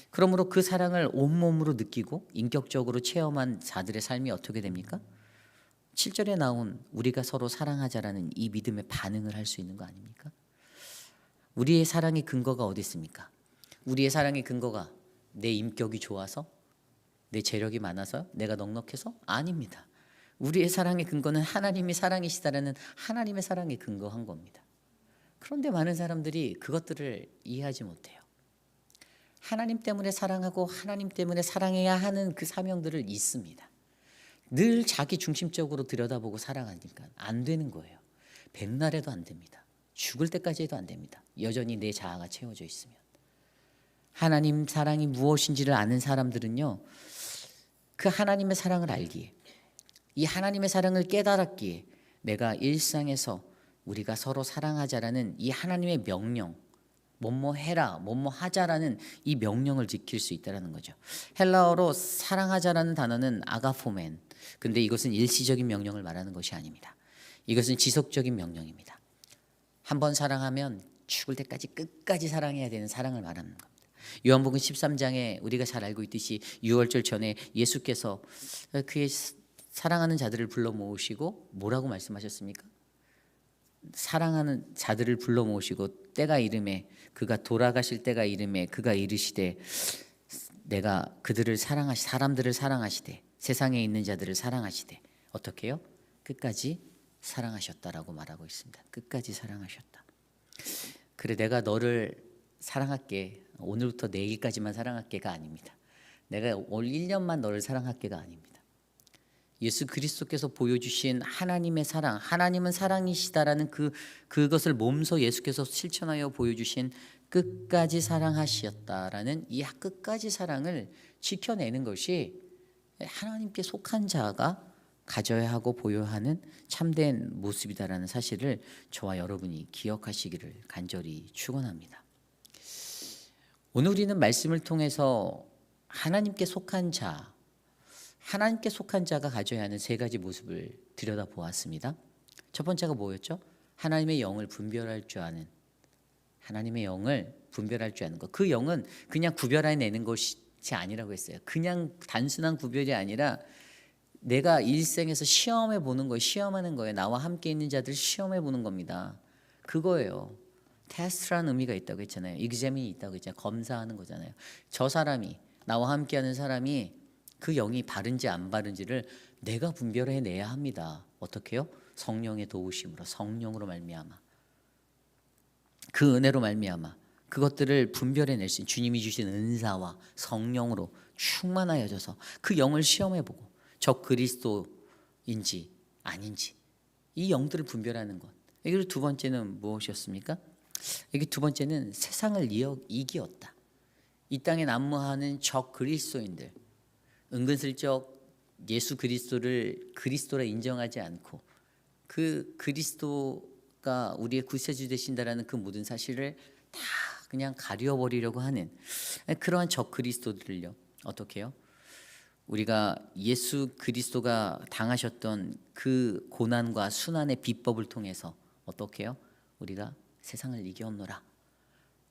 그러므로 그 사랑을 온몸으로 느끼고 인격적으로 체험한 자들의 삶이 어떻게 됩니까? 7절에 나온 우리가 서로 사랑하자라는 이 믿음에 반응을 할 수 있는 거 아닙니까? 우리의 사랑의 근거가 어디 있습니까? 우리의 사랑의 근거가 내 인격이 좋아서? 내 재력이 많아서? 내가 넉넉해서? 아닙니다. 우리의 사랑의 근거는 하나님이 사랑이시다라는 하나님의 사랑에 근거한 겁니다. 그런데 많은 사람들이 그것들을 이해하지 못해요. 하나님 때문에 사랑하고 하나님 때문에 사랑해야 하는 그 사명들을 잊습니다. 늘 자기 중심적으로 들여다보고 사랑하니까 안 되는 거예요. 백날에도 안 됩니다. 죽을 때까지 해도 안 됩니다. 여전히 내 자아가 채워져 있으면. 하나님 사랑이 무엇인지를 아는 사람들은요, 그 하나님의 사랑을 알기에, 이 하나님의 사랑을 깨달았기에 내가 일상에서 우리가 서로 사랑하자라는 이 하나님의 명령, 뭐뭐 해라, 뭐뭐 하자라는 이 명령을 지킬 수 있다는 거죠. 헬라어로 사랑하자라는 단어는 아가포멘. 근데 이것은 일시적인 명령을 말하는 것이 아닙니다. 이것은 지속적인 명령입니다. 한번 사랑하면 죽을 때까지 끝까지 사랑해야 되는 사랑을 말하는 겁니다. 요한복음 13장에 우리가 잘 알고 있듯이 유월절 전에 예수께서 그의 사랑하는 자들을 불러 모으시고 뭐라고 말씀하셨습니까? 사랑하는 자들을 불러 모으시고 때가 이름에 그가 돌아가실 때가 이름에 그가 이르시되 내가 그들을 사람들을 사랑하시되 세상에 있는 자들을 사랑하시되 어떻게 해요? 끝까지 사랑하셨다라고 말하고 있습니다. 끝까지 사랑하셨다. 그래 내가 너를 사랑할게. 오늘부터 내일까지만 사랑할게가 아닙니다. 내가 올 1년만 너를 사랑할게가 아닙니다. 예수 그리스도께서 보여주신 하나님의 사랑, 하나님은 사랑이시다라는 그것을 몸소 예수께서 실천하여 보여주신 끝까지 사랑하셨다라는 이 끝까지 사랑을 지켜내는 것이 하나님께 속한 자가 가져야 하고 보여야 하는 참된 모습이다라는 사실을 저와 여러분이 기억하시기를 간절히 축원합니다. 오늘 우리는 말씀을 통해서 하나님께 속한 자, 하나님께 속한 자가 가져야 하는 세 가지 모습을 들여다보았습니다. 첫 번째가 뭐였죠? 하나님의 영을 분별할 줄 아는, 하나님의 영을 분별할 줄 아는 것. 그 영은 그냥 구별해내는 것이 아니라고 했어요. 그냥 단순한 구별이 아니라 내가 일생에서 시험해 보는 거예요. 시험하는 거예요. 나와 함께 있는 자들 시험해 보는 겁니다. 그거예요. 테스트라는 의미가 있다고 했잖아요. examin이 있다고 했잖아요. 검사하는 거잖아요. 저 사람이, 나와 함께하는 사람이 그 영이 바른지 안 바른지를 내가 분별해내야 합니다. 어떻게 해요? 성령의 도우심으로, 성령으로 말미암아. 그 은혜로 말미암아 그것들을 분별해낼 수 있는 주님이 주신 은사와 성령으로 충만하여져서 그 영을 시험해보고 적 그리스도인지 아닌지 이 영들을 분별하는 것. 그리고 두 번째는 무엇이었습니까? 여기 두 번째는 세상을 이기었다. 이 땅에 난무하는 적 그리스도인들, 은근슬쩍 예수 그리스도를 그리스도라 인정하지 않고 그 그리스도가 우리의 구세주 되신다라는 그 모든 사실을 다 그냥 가려버리려고 하는 그러한 적 그리스도들을요, 어떻게 해요? 우리가 예수 그리스도가 당하셨던 그 고난과 순환의 비법을 통해서 어떻게 해요? 우리가 세상을 이겨노라.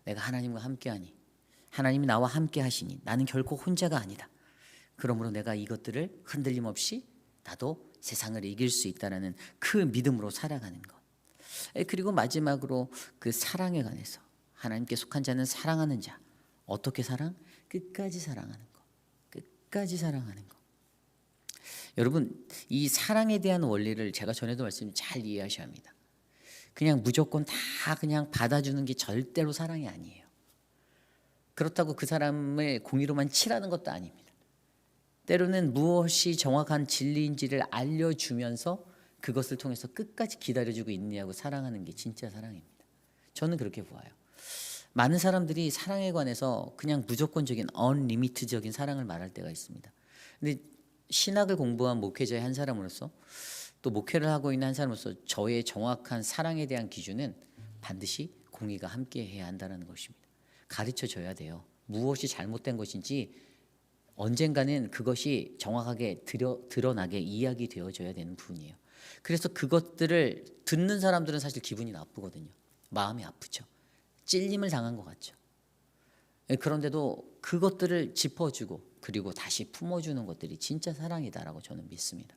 내가 하나님과 함께하니, 하나님이 나와 함께 하시니 나는 결코 혼자가 아니다. 그러므로 내가 이것들을 흔들림 없이 나도 세상을 이길 수 있다라는 그 믿음으로 살아가는 것. 그리고 마지막으로 그 사랑에 관해서 하나님께 속한 자는 사랑하는 자. 어떻게 사랑? 끝까지 사랑하는 것. 끝까지 사랑하는 것. 여러분, 이 사랑에 대한 원리를 제가 전에도 말씀 잘 이해하셔야 합니다. 그냥 무조건 다 그냥 받아주는 게 절대로 사랑이 아니에요. 그렇다고 그 사람을 공의로만 치라는 것도 아닙니다. 때로는 무엇이 정확한 진리인지를 알려주면서 그것을 통해서 끝까지 기다려주고 있느냐고 사랑하는 게 진짜 사랑입니다. 저는 그렇게 보아요. 많은 사람들이 사랑에 관해서 그냥 무조건적인 언리미트적인 사랑을 말할 때가 있습니다. 근데 신학을 공부한 목회자의 한 사람으로서 또 목회를 하고 있는 한 사람으로서 저의 정확한 사랑에 대한 기준은 반드시 공의가 함께 해야 한다는 것입니다. 가르쳐 줘야 돼요. 무엇이 잘못된 것인지 언젠가는 그것이 정확하게 드러나게 이야기 되어져야 되는 부분이에요. 그래서 그것들을 듣는 사람들은 사실 기분이 나쁘거든요. 마음이 아프죠. 찔림을 당한 것 같죠. 그런데도 그것들을 짚어주고 그리고 다시 품어주는 것들이 진짜 사랑이다라고 저는 믿습니다.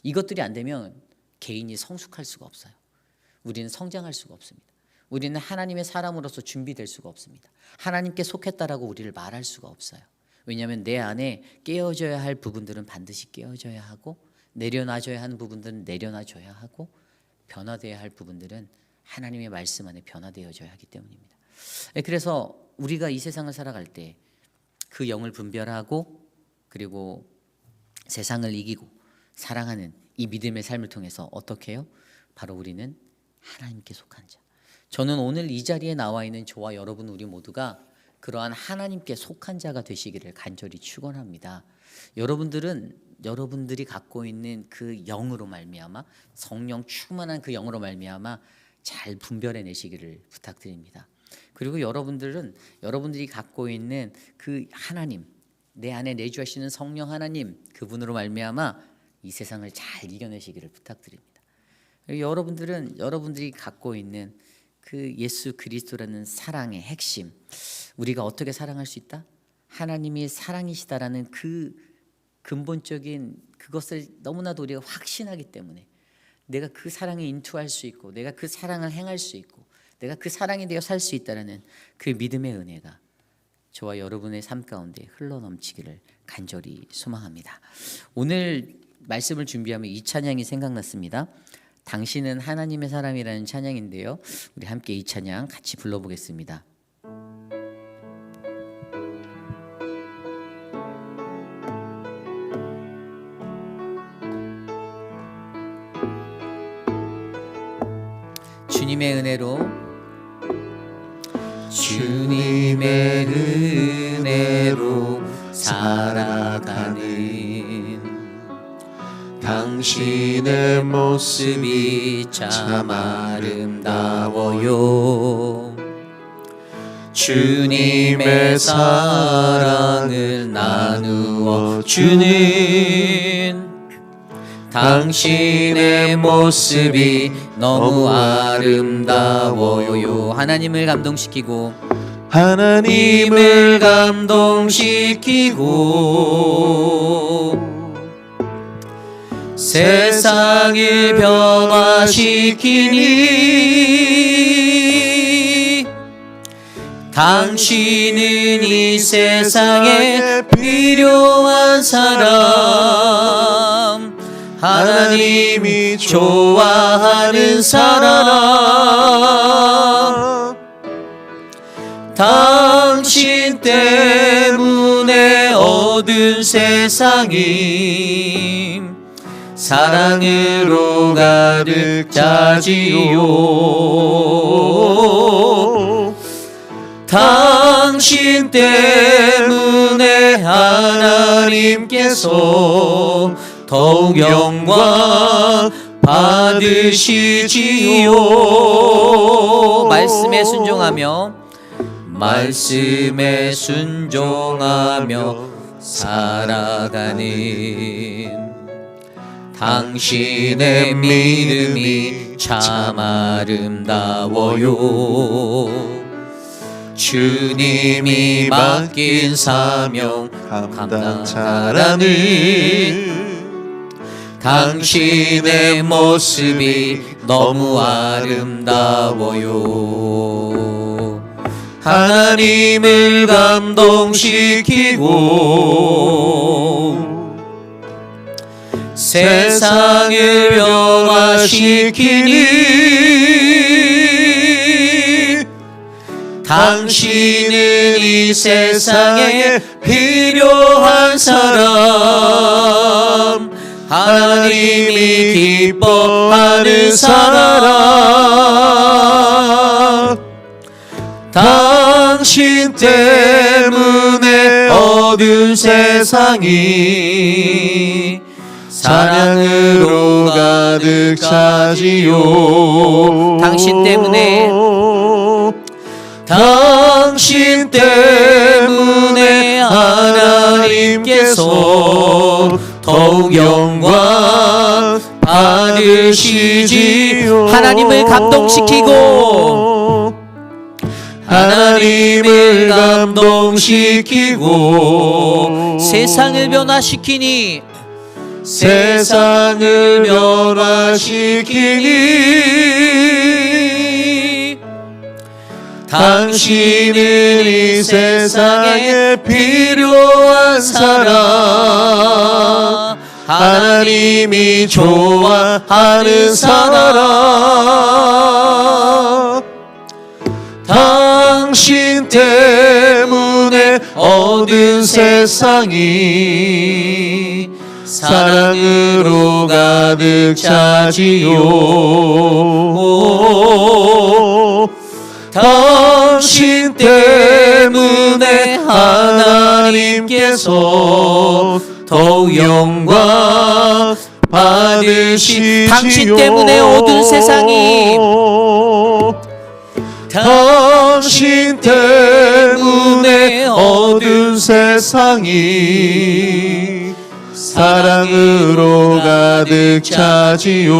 이것들이 안 되면 개인이 성숙할 수가 없어요. 우리는 성장할 수가 없습니다. 우리는 하나님의 사람으로서 준비될 수가 없습니다. 하나님께 속했다라고 우리를 말할 수가 없어요. 왜냐하면 내 안에 깨어져야 할 부분들은 반드시 깨어져야 하고 내려놔줘야 하는 부분들은 내려놔줘야 하고 변화되어야 할 부분들은 하나님의 말씀 안에 변화되어져야 하기 때문입니다. 그래서 우리가 이 세상을 살아갈 때 그 영을 분별하고 그리고 세상을 이기고 사랑하는 이 믿음의 삶을 통해서 어떻게 해요? 바로 우리는 하나님께 속한 자. 저는 오늘 이 자리에 나와 있는 저와 여러분 우리 모두가 그러한 하나님께 속한 자가 되시기를 간절히 축원합니다. 여러분들이 갖고 있는 그 영으로 말미암아 성령 충만한 그 영으로 말미암아 잘 분별해내시기를 부탁드립니다. 그리고 여러분들이 갖고 있는 그 하나님, 내 안에 내주하시는 성령 하나님 그분으로 말미암아 이 세상을 잘 이겨내시기를 부탁드립니다. 그리고 여러분들이 갖고 있는 그 예수 그리스도라는 사랑의 핵심, 우리가 어떻게 사랑할 수 있다? 하나님이 사랑이시다라는 그 근본적인 그것을 너무나도 우리가 확신하기 때문에 내가 그 사랑에 인투할 수 있고 내가 그 사랑을 행할 수 있고 내가 그 사랑이 되어 살 수 있다라는 그 믿음의 은혜가 저와 여러분의 삶 가운데 흘러넘치기를 간절히 소망합니다. 오늘 말씀을 준비하며 이 찬양이 생각났습니다. 당신은 하나님의 사람이라는 찬양인데요. 우리 함께 이 찬양 같이 불러보겠습니다. 주님의 은혜로 살아가는 당신의 모습이 참 아름다워요. 주님의 사랑을 나누어 주는 당신의 모습이 너무 아름다워요. 하나님을 감동시키고 세상을 변화시키니 당신은 이 세상에 필요한 사람, 하나님이 좋아하는 사람, 당신 때문에 얻은 세상이 사랑으로 가득 차지요. 당신 때문에 하나님께서 더욱 영광 받으시지요. 말씀에 순종하며 살아가는 당신의 믿음이 참 아름다워요. 주님이 맡긴 사명 감당자라는 당신의 모습이 너무 아름다워요. 하나님을 감동시키고 세상을 변화시키니 당신은 이 세상에 필요한 사람, 하나님이 기뻐하는 사람. 당신 때문에 얻은 세상이 사랑으로 가득 차지요. 당신 때문에 하나님께서 더욱 영광 받으시지요. 하나님을 감동시키고 세상을 변화시키니 당신은 이 세상에 필요한 사람, 하나님이 좋아하는 사람. 당신 때문에 얻은 세상이 사랑으로 가득 차지요. 당신 때문에 하나님께서 더욱 영광 받으시지요. 당신 때문에 얻은 세상이 당신 때문에 얻은 세상이 사랑으로 가득 차지요.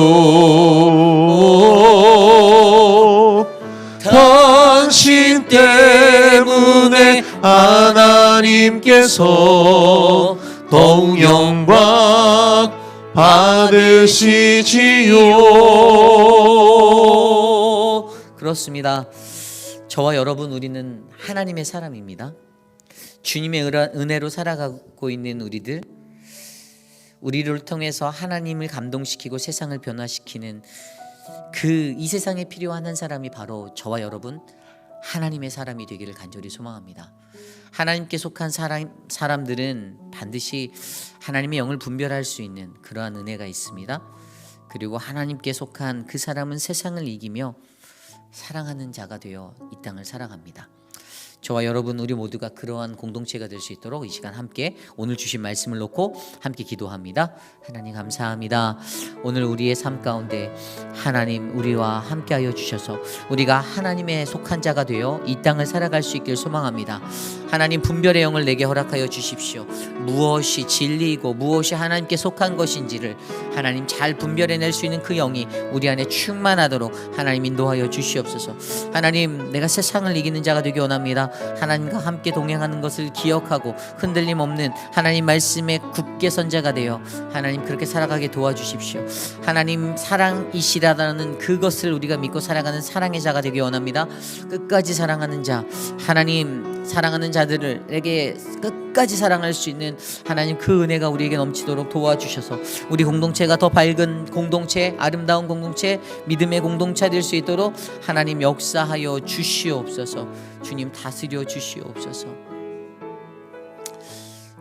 당신 때문에 하나님께서 더욱 영광 받으시지요. 그렇습니다. 저와 여러분, 우리는 하나님의 사람입니다. 주님의 은혜로 살아가고 있는 우리를 통해서 하나님을 감동시키고 세상을 변화시키는 이 세상에 필요한 한 사람이 바로 저와 여러분, 하나님의 사람이 되기를 간절히 소망합니다. 하나님께 속한 사람들은 반드시 하나님의 영을 분별할 수 있는 그러한 은혜가 있습니다. 그리고 하나님께 속한 그 사람은 세상을 이기며 사랑하는 자가 되어 이 땅을 살아갑니다. 저와 여러분, 우리 모두가 그러한 공동체가 될 수 있도록 이 시간 함께 오늘 주신 말씀을 놓고 함께 기도합니다. 하나님 감사합니다. 오늘 우리의 삶 가운데 하나님 우리와 함께하여 주셔서 우리가 하나님의 속한 자가 되어 이 땅을 살아갈 수 있길 소망합니다. 하나님, 분별의 영을 내게 허락하여 주십시오. 무엇이 진리이고 무엇이 하나님께 속한 것인지를 하나님 잘 분별해낼 수 있는 그 영이 우리 안에 충만하도록 하나님 인도하여 주시옵소서. 하나님, 내가 세상을 이기는 자가 되기 원합니다. 하나님과 함께 동행하는 것을 기억하고 흔들림 없는 하나님 말씀에 굳게 선 자가 되어 하나님 그렇게 살아가게 도와주십시오. 하나님, 사랑이시라는 그것을 우리가 믿고 살아가는 사랑의 자가 되기 원합니다. 끝까지 사랑하는 자, 하나님 사랑하는 자들에게 끝까지 사랑할 수 있는 하나님 그 은혜가 우리에게 넘치도록 도와주셔서 우리 공동체가 더 밝은 공동체, 아름다운 공동체, 믿음의 공동체 될 수 있도록 하나님 역사하여 주시옵소서. 주님 다스려 주시옵소서.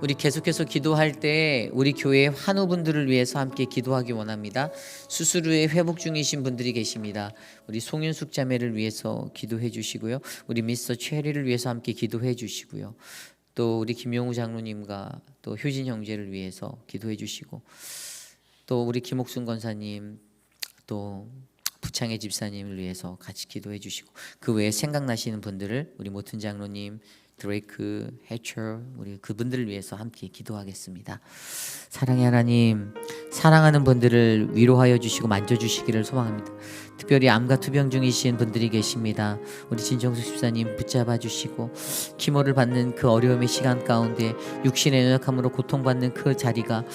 우리 계속해서 기도할 때 우리 교회 환우분들을 위해서 함께 기도하기 원합니다. 수술 후에 회복 중이신 분들이 계십니다. 우리 송윤숙 자매를 위해서 기도해 주시고요. 우리 미스터 최리를 위해서 함께 기도해 주시고요. 또 우리 김용우 장로님과 또 효진 형제를 위해서 기도해 주시고, 또 우리 김옥순 권사님, 또 부창의 집사님을 위해서 같이 기도해 주시고, 그 외에 생각나시는 분들을 우리 모튼 장로님, 드레이크, 해처, 우리 그분들을 위해서 함께 기도하겠습니다. 사랑의 하나님, 사랑하는 분들을 위로하여 주시고 만져주시기를 소망합니다. 특별히 암과 투병 중이신 분들이 계십니다. 우리 진정숙 집사님 붙잡아 주시고, 키모를 받는 그 어려움의 시간 가운데 육신의 연약함으로 고통받는 그 자리가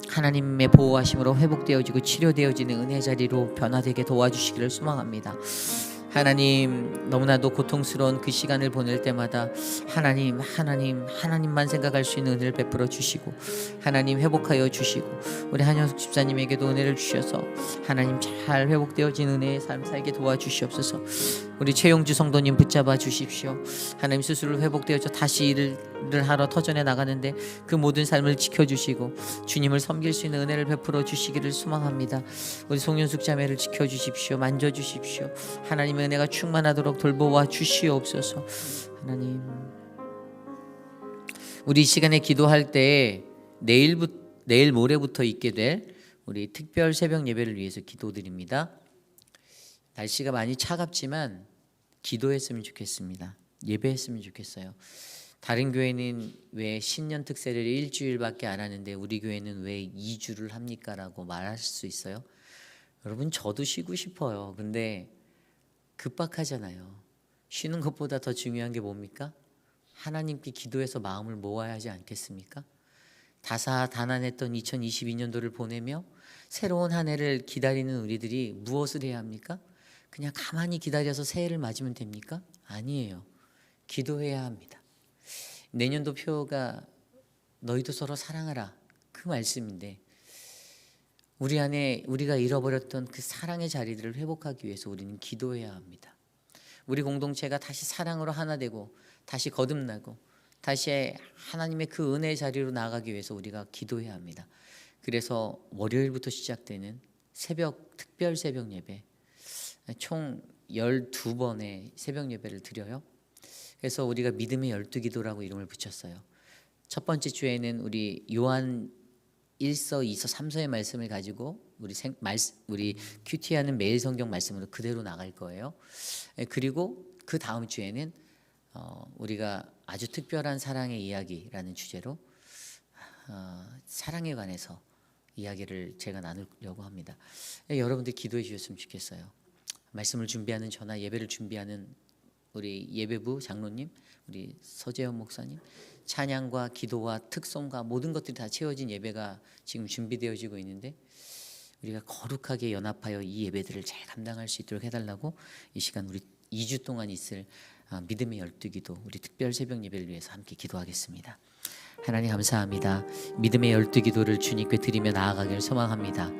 하나님의 보호하심으로 회복되어지고 치료되어지는 은혜 자리로 변화되게 도와주시기를 소망합니다. 하나님, 너무나도 고통스러운 그 시간을 보낼 때마다 하나님만 생각할 수 있는 은혜를 베풀어 주시고, 하나님 회복하여 주시고, 우리 한영숙 집사님에게도 은혜를 주셔서 하나님 잘 회복되어진 은혜의 삶 살게 도와주시옵소서. 우리 최용주 성도님 붙잡아 주십시오. 하나님 스스로 회복되어져 다시 일을 하러 터전에 나가는데 그 모든 삶을 지켜주시고 주님을 섬길 수 있는 은혜를 베풀어 주시기를 소망합니다. 우리 송윤숙 자매를 지켜주십시오. 만져주십시오. 하나님의 은혜가 충만하도록 돌보아 주시옵소서. 하나님, 우리 이 시간에 기도할 때 내일 모레부터 있게 될 우리 특별 새벽 예배를 위해서 기도드립니다. 날씨가 많이 차갑지만 기도했으면 좋겠습니다. 예배했으면 좋겠어요. 다른 교회는 왜 신년 특세를 일주일밖에 안 하는데 우리 교회는 왜 2주를 합니까? 라고 말할 수 있어요. 여러분, 저도 쉬고 싶어요. 근데 급박하잖아요. 쉬는 것보다 더 중요한 게 뭡니까? 하나님께 기도해서 마음을 모아야 하지 않겠습니까? 다사다난했던 2022년도를 보내며 새로운 한 해를 기다리는 우리들이 무엇을 해야 합니까? 그냥 가만히 기다려서 새해를 맞으면 됩니까? 아니에요. 기도해야 합니다. 내년도 표가 너희도 서로 사랑하라, 그 말씀인데, 우리 안에 우리가 잃어버렸던 그 사랑의 자리들을 회복하기 위해서 우리는 기도해야 합니다. 우리 공동체가 다시 사랑으로 하나 되고 다시 거듭나고 다시 하나님의 그 은혜의 자리로 나아가기 위해서 우리가 기도해야 합니다. 그래서 월요일부터 시작되는 특별 새벽 예배, 총 12번의 새벽 예배를 드려요. 그래서 우리가 믿음의 12기도라고 이름을 붙였어요. 첫 번째 주에는 우리 요한 1서, 2서, 3서의 말씀을 가지고 우리 큐티하는 매일 성경 말씀으로 그대로 나갈 거예요. 그리고 그 다음 주에는 우리가 아주 특별한 사랑의 이야기라는 주제로 사랑에 관해서 이야기를 제가 나누려고 합니다. 여러분들 기도해 주셨으면 좋겠어요. 말씀을 준비하는 저나 예배를 준비하는 우리 예배부 장로님, 우리 서재현 목사님, 찬양과 기도와 특송과 모든 것들이 다 채워진 예배가 지금 준비되어지고 있는데, 우리가 거룩하게 연합하여 이 예배들을 잘 감당할 수 있도록 해달라고 이 시간 우리 2주 동안 있을 믿음의 12기도, 우리 특별 새벽 예배를 위해서 함께 기도하겠습니다. 하나님 감사합니다. 믿음의 12기도를 주님께 드리며 나아가기를 소망합니다.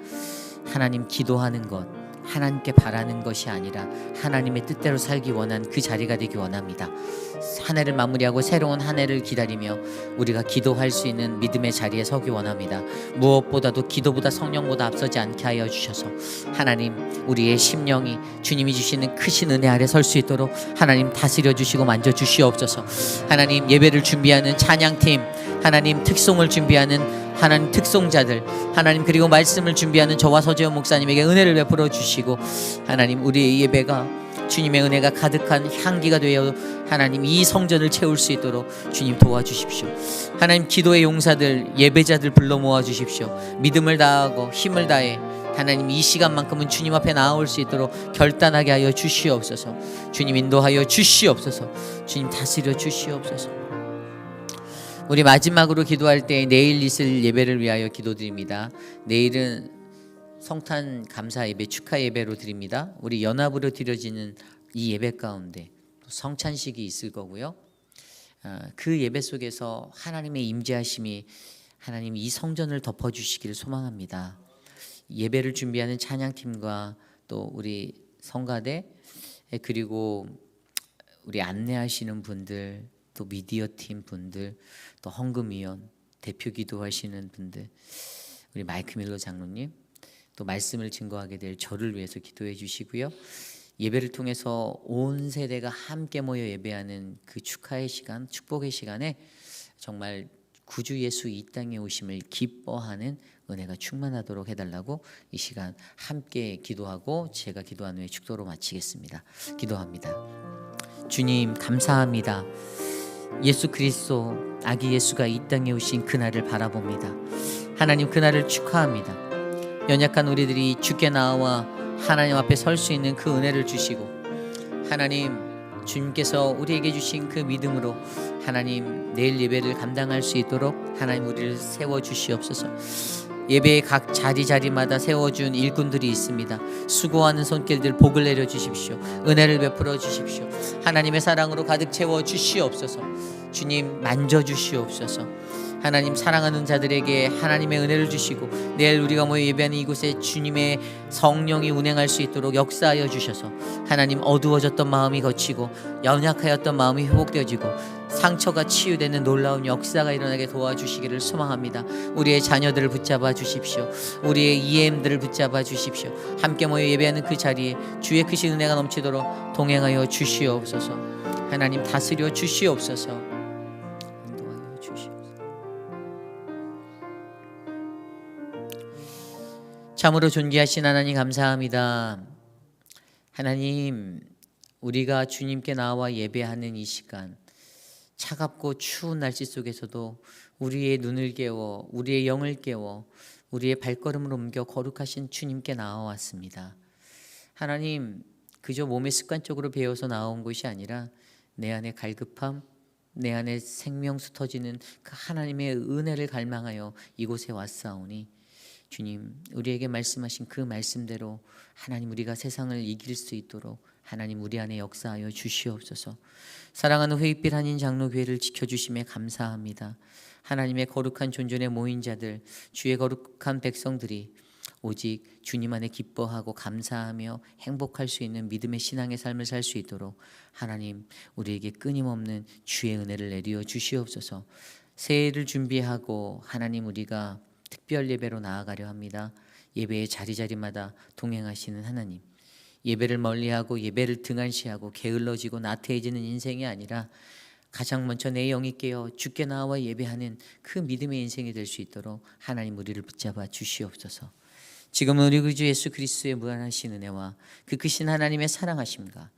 하나님, 기도하는 것, 하나님께 바라는 것이 아니라 하나님의 뜻대로 살기 원한 그 자리가 되기 원합니다. 한 해를 마무리하고 새로운 한 해를 기다리며 우리가 기도할 수 있는 믿음의 자리에 서기 원합니다. 무엇보다도 기도보다 성령보다 앞서지 않게 하여 주셔서 하나님, 우리의 심령이 주님이 주시는 크신 은혜 아래 설 수 있도록 하나님 다스려 주시고 만져 주시옵소서. 하나님, 예배를 준비하는 찬양팀, 하나님 특송을 준비하는 하나님 특송자들, 하나님, 그리고 말씀을 준비하는 저와 서재원 목사님에게 은혜를 베풀어 주시고, 하나님, 우리의 예배가 주님의 은혜가 가득한 향기가 되어 하나님 이 성전을 채울 수 있도록 주님 도와주십시오. 하나님, 기도의 용사들, 예배자들 불러 모아 주십시오. 믿음을 다하고 힘을 다해 하나님 이 시간만큼은 주님 앞에 나아올 수 있도록 결단하게 하여 주시옵소서. 주님 인도하여 주시옵소서. 주님 다스려 주시옵소서. 우리 마지막으로 기도할 때 내일 있을 예배를 위하여 기도드립니다. 내일은 성탄 감사 예배, 축하 예배로 드립니다. 우리 연합으로 드려지는 이 예배 가운데 성찬식이 있을 거고요. 그 예배 속에서 하나님의 임재하심이 하나님 이 성전을 덮어주시기를 소망합니다. 예배를 준비하는 찬양팀과 또 우리 성가대 그리고 우리 안내하시는 분들 또 미디어 팀 분들 또 헌금위원 대표 기도하시는 분들 우리 마이크 밀러 장로님 또 말씀을 증거하게 될 저를 위해서 기도해 주시고요. 예배를 통해서 온 세대가 함께 모여 예배하는 그 축하의 시간, 축복의 시간에 정말 구주 예수 이 땅에 오심을 기뻐하는 은혜가 충만하도록 해달라고 이 시간 함께 기도하고 제가 기도한 후에 축도로 마치겠습니다. 기도합니다. 주님 감사합니다. 예수 그리스도 아기 예수가 이 땅에 오신 그날을 바라봅니다. 하나님 그날을 축하합니다. 연약한 우리들이 주께 나와 하나님 앞에 설 수 있는 그 은혜를 주시고 하나님 주님께서 우리에게 주신 그 믿음으로 하나님 내일 예배를 감당할 수 있도록 하나님 우리를 세워 주시옵소서. 예배의 각 자리마다 세워준 일꾼들이 있습니다. 수고하는 손길들 복을 내려 주십시오. 은혜를 베풀어 주십시오. 하나님의 사랑으로 가득 채워 주시옵소서. 주님 만져 주시옵소서. 하나님 사랑하는 자들에게 하나님의 은혜를 주시고 내일 우리가 모여 예배하는 이곳에 주님의 성령이 운행할 수 있도록 역사하여 주셔서 하나님 어두워졌던 마음이 거치고 연약하였던 마음이 회복되어지고 상처가 치유되는 놀라운 역사가 일어나게 도와주시기를 소망합니다. 우리의 자녀들을 붙잡아 주십시오. 우리의 EM들을 붙잡아 주십시오. 함께 모여 예배하는 그 자리에 주의 크신 은혜가 넘치도록 동행하여 주시옵소서. 하나님 다스려 주시옵소서. 참으로 존귀하신 하나님 감사합니다. 하나님 우리가 주님께 나와 예배하는 이 시간 차갑고 추운 날씨 속에서도 우리의 눈을 깨워 우리의 영을 깨워 우리의 발걸음을 옮겨 거룩하신 주님께 나와왔습니다. 하나님 그저 몸에 습관적으로 배워서 나온 것이 아니라 내 안에 갈급함 내 안에 생명수 터지는 그 하나님의 은혜를 갈망하여 이곳에 왔사오니 주님 우리에게 말씀하신 그 말씀대로 하나님 우리가 세상을 이길 수 있도록 하나님 우리 안에 역사하여 주시옵소서. 사랑하는 회의빛 한인 장로교회를 지켜주심에 감사합니다. 하나님의 거룩한 존전에 모인 자들 주의 거룩한 백성들이 오직 주님 안에 기뻐하고 감사하며 행복할 수 있는 믿음의 신앙의 삶을 살 수 있도록 하나님 우리에게 끊임없는 주의 은혜를 내려 주시옵소서. 새해를 준비하고 하나님 우리가 특별 예배로 나아가려 합니다. 예배의 자리마다 동행하시는 하나님 예배를 멀리하고 예배를 등한시하고 게을러지고 나태해지는 인생이 아니라 가장 먼저 내 영이 깨어 주께 나와 예배하는 그 믿음의 인생이 될 수 있도록 하나님 우리를 붙잡아 주시옵소서. 지금은 우리 구주 예수 그리스도의 무한하신 은혜와 그 크신 하나님의 사랑하심과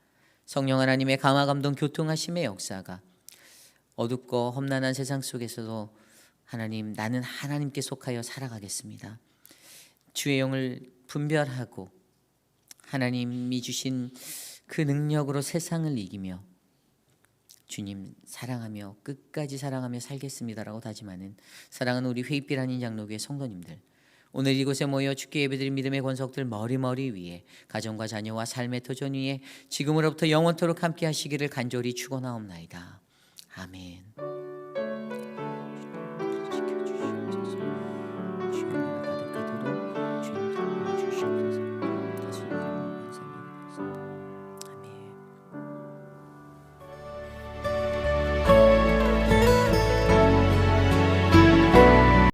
성령 하나님의 감화 감동 교통하심의 역사가 어둡고 험난한 세상 속에서도 하나님 나는 하나님께 속하여 살아가겠습니다. 주의 영을 분별하고 하나님이 주신 그 능력으로 세상을 이기며 주님 사랑하며 끝까지 사랑하며 살겠습니다라고 다짐하는 사랑하는 우리 회의빛 한인 장로교회 성도님들 오늘 이곳에 모여 주께 예배드린 믿음의 권속들 머리 위에 가정과 자녀와 삶의 터전 위에 지금으로부터 영원토록 함께 하시기를 간절히 축원하옵나이다. 아멘.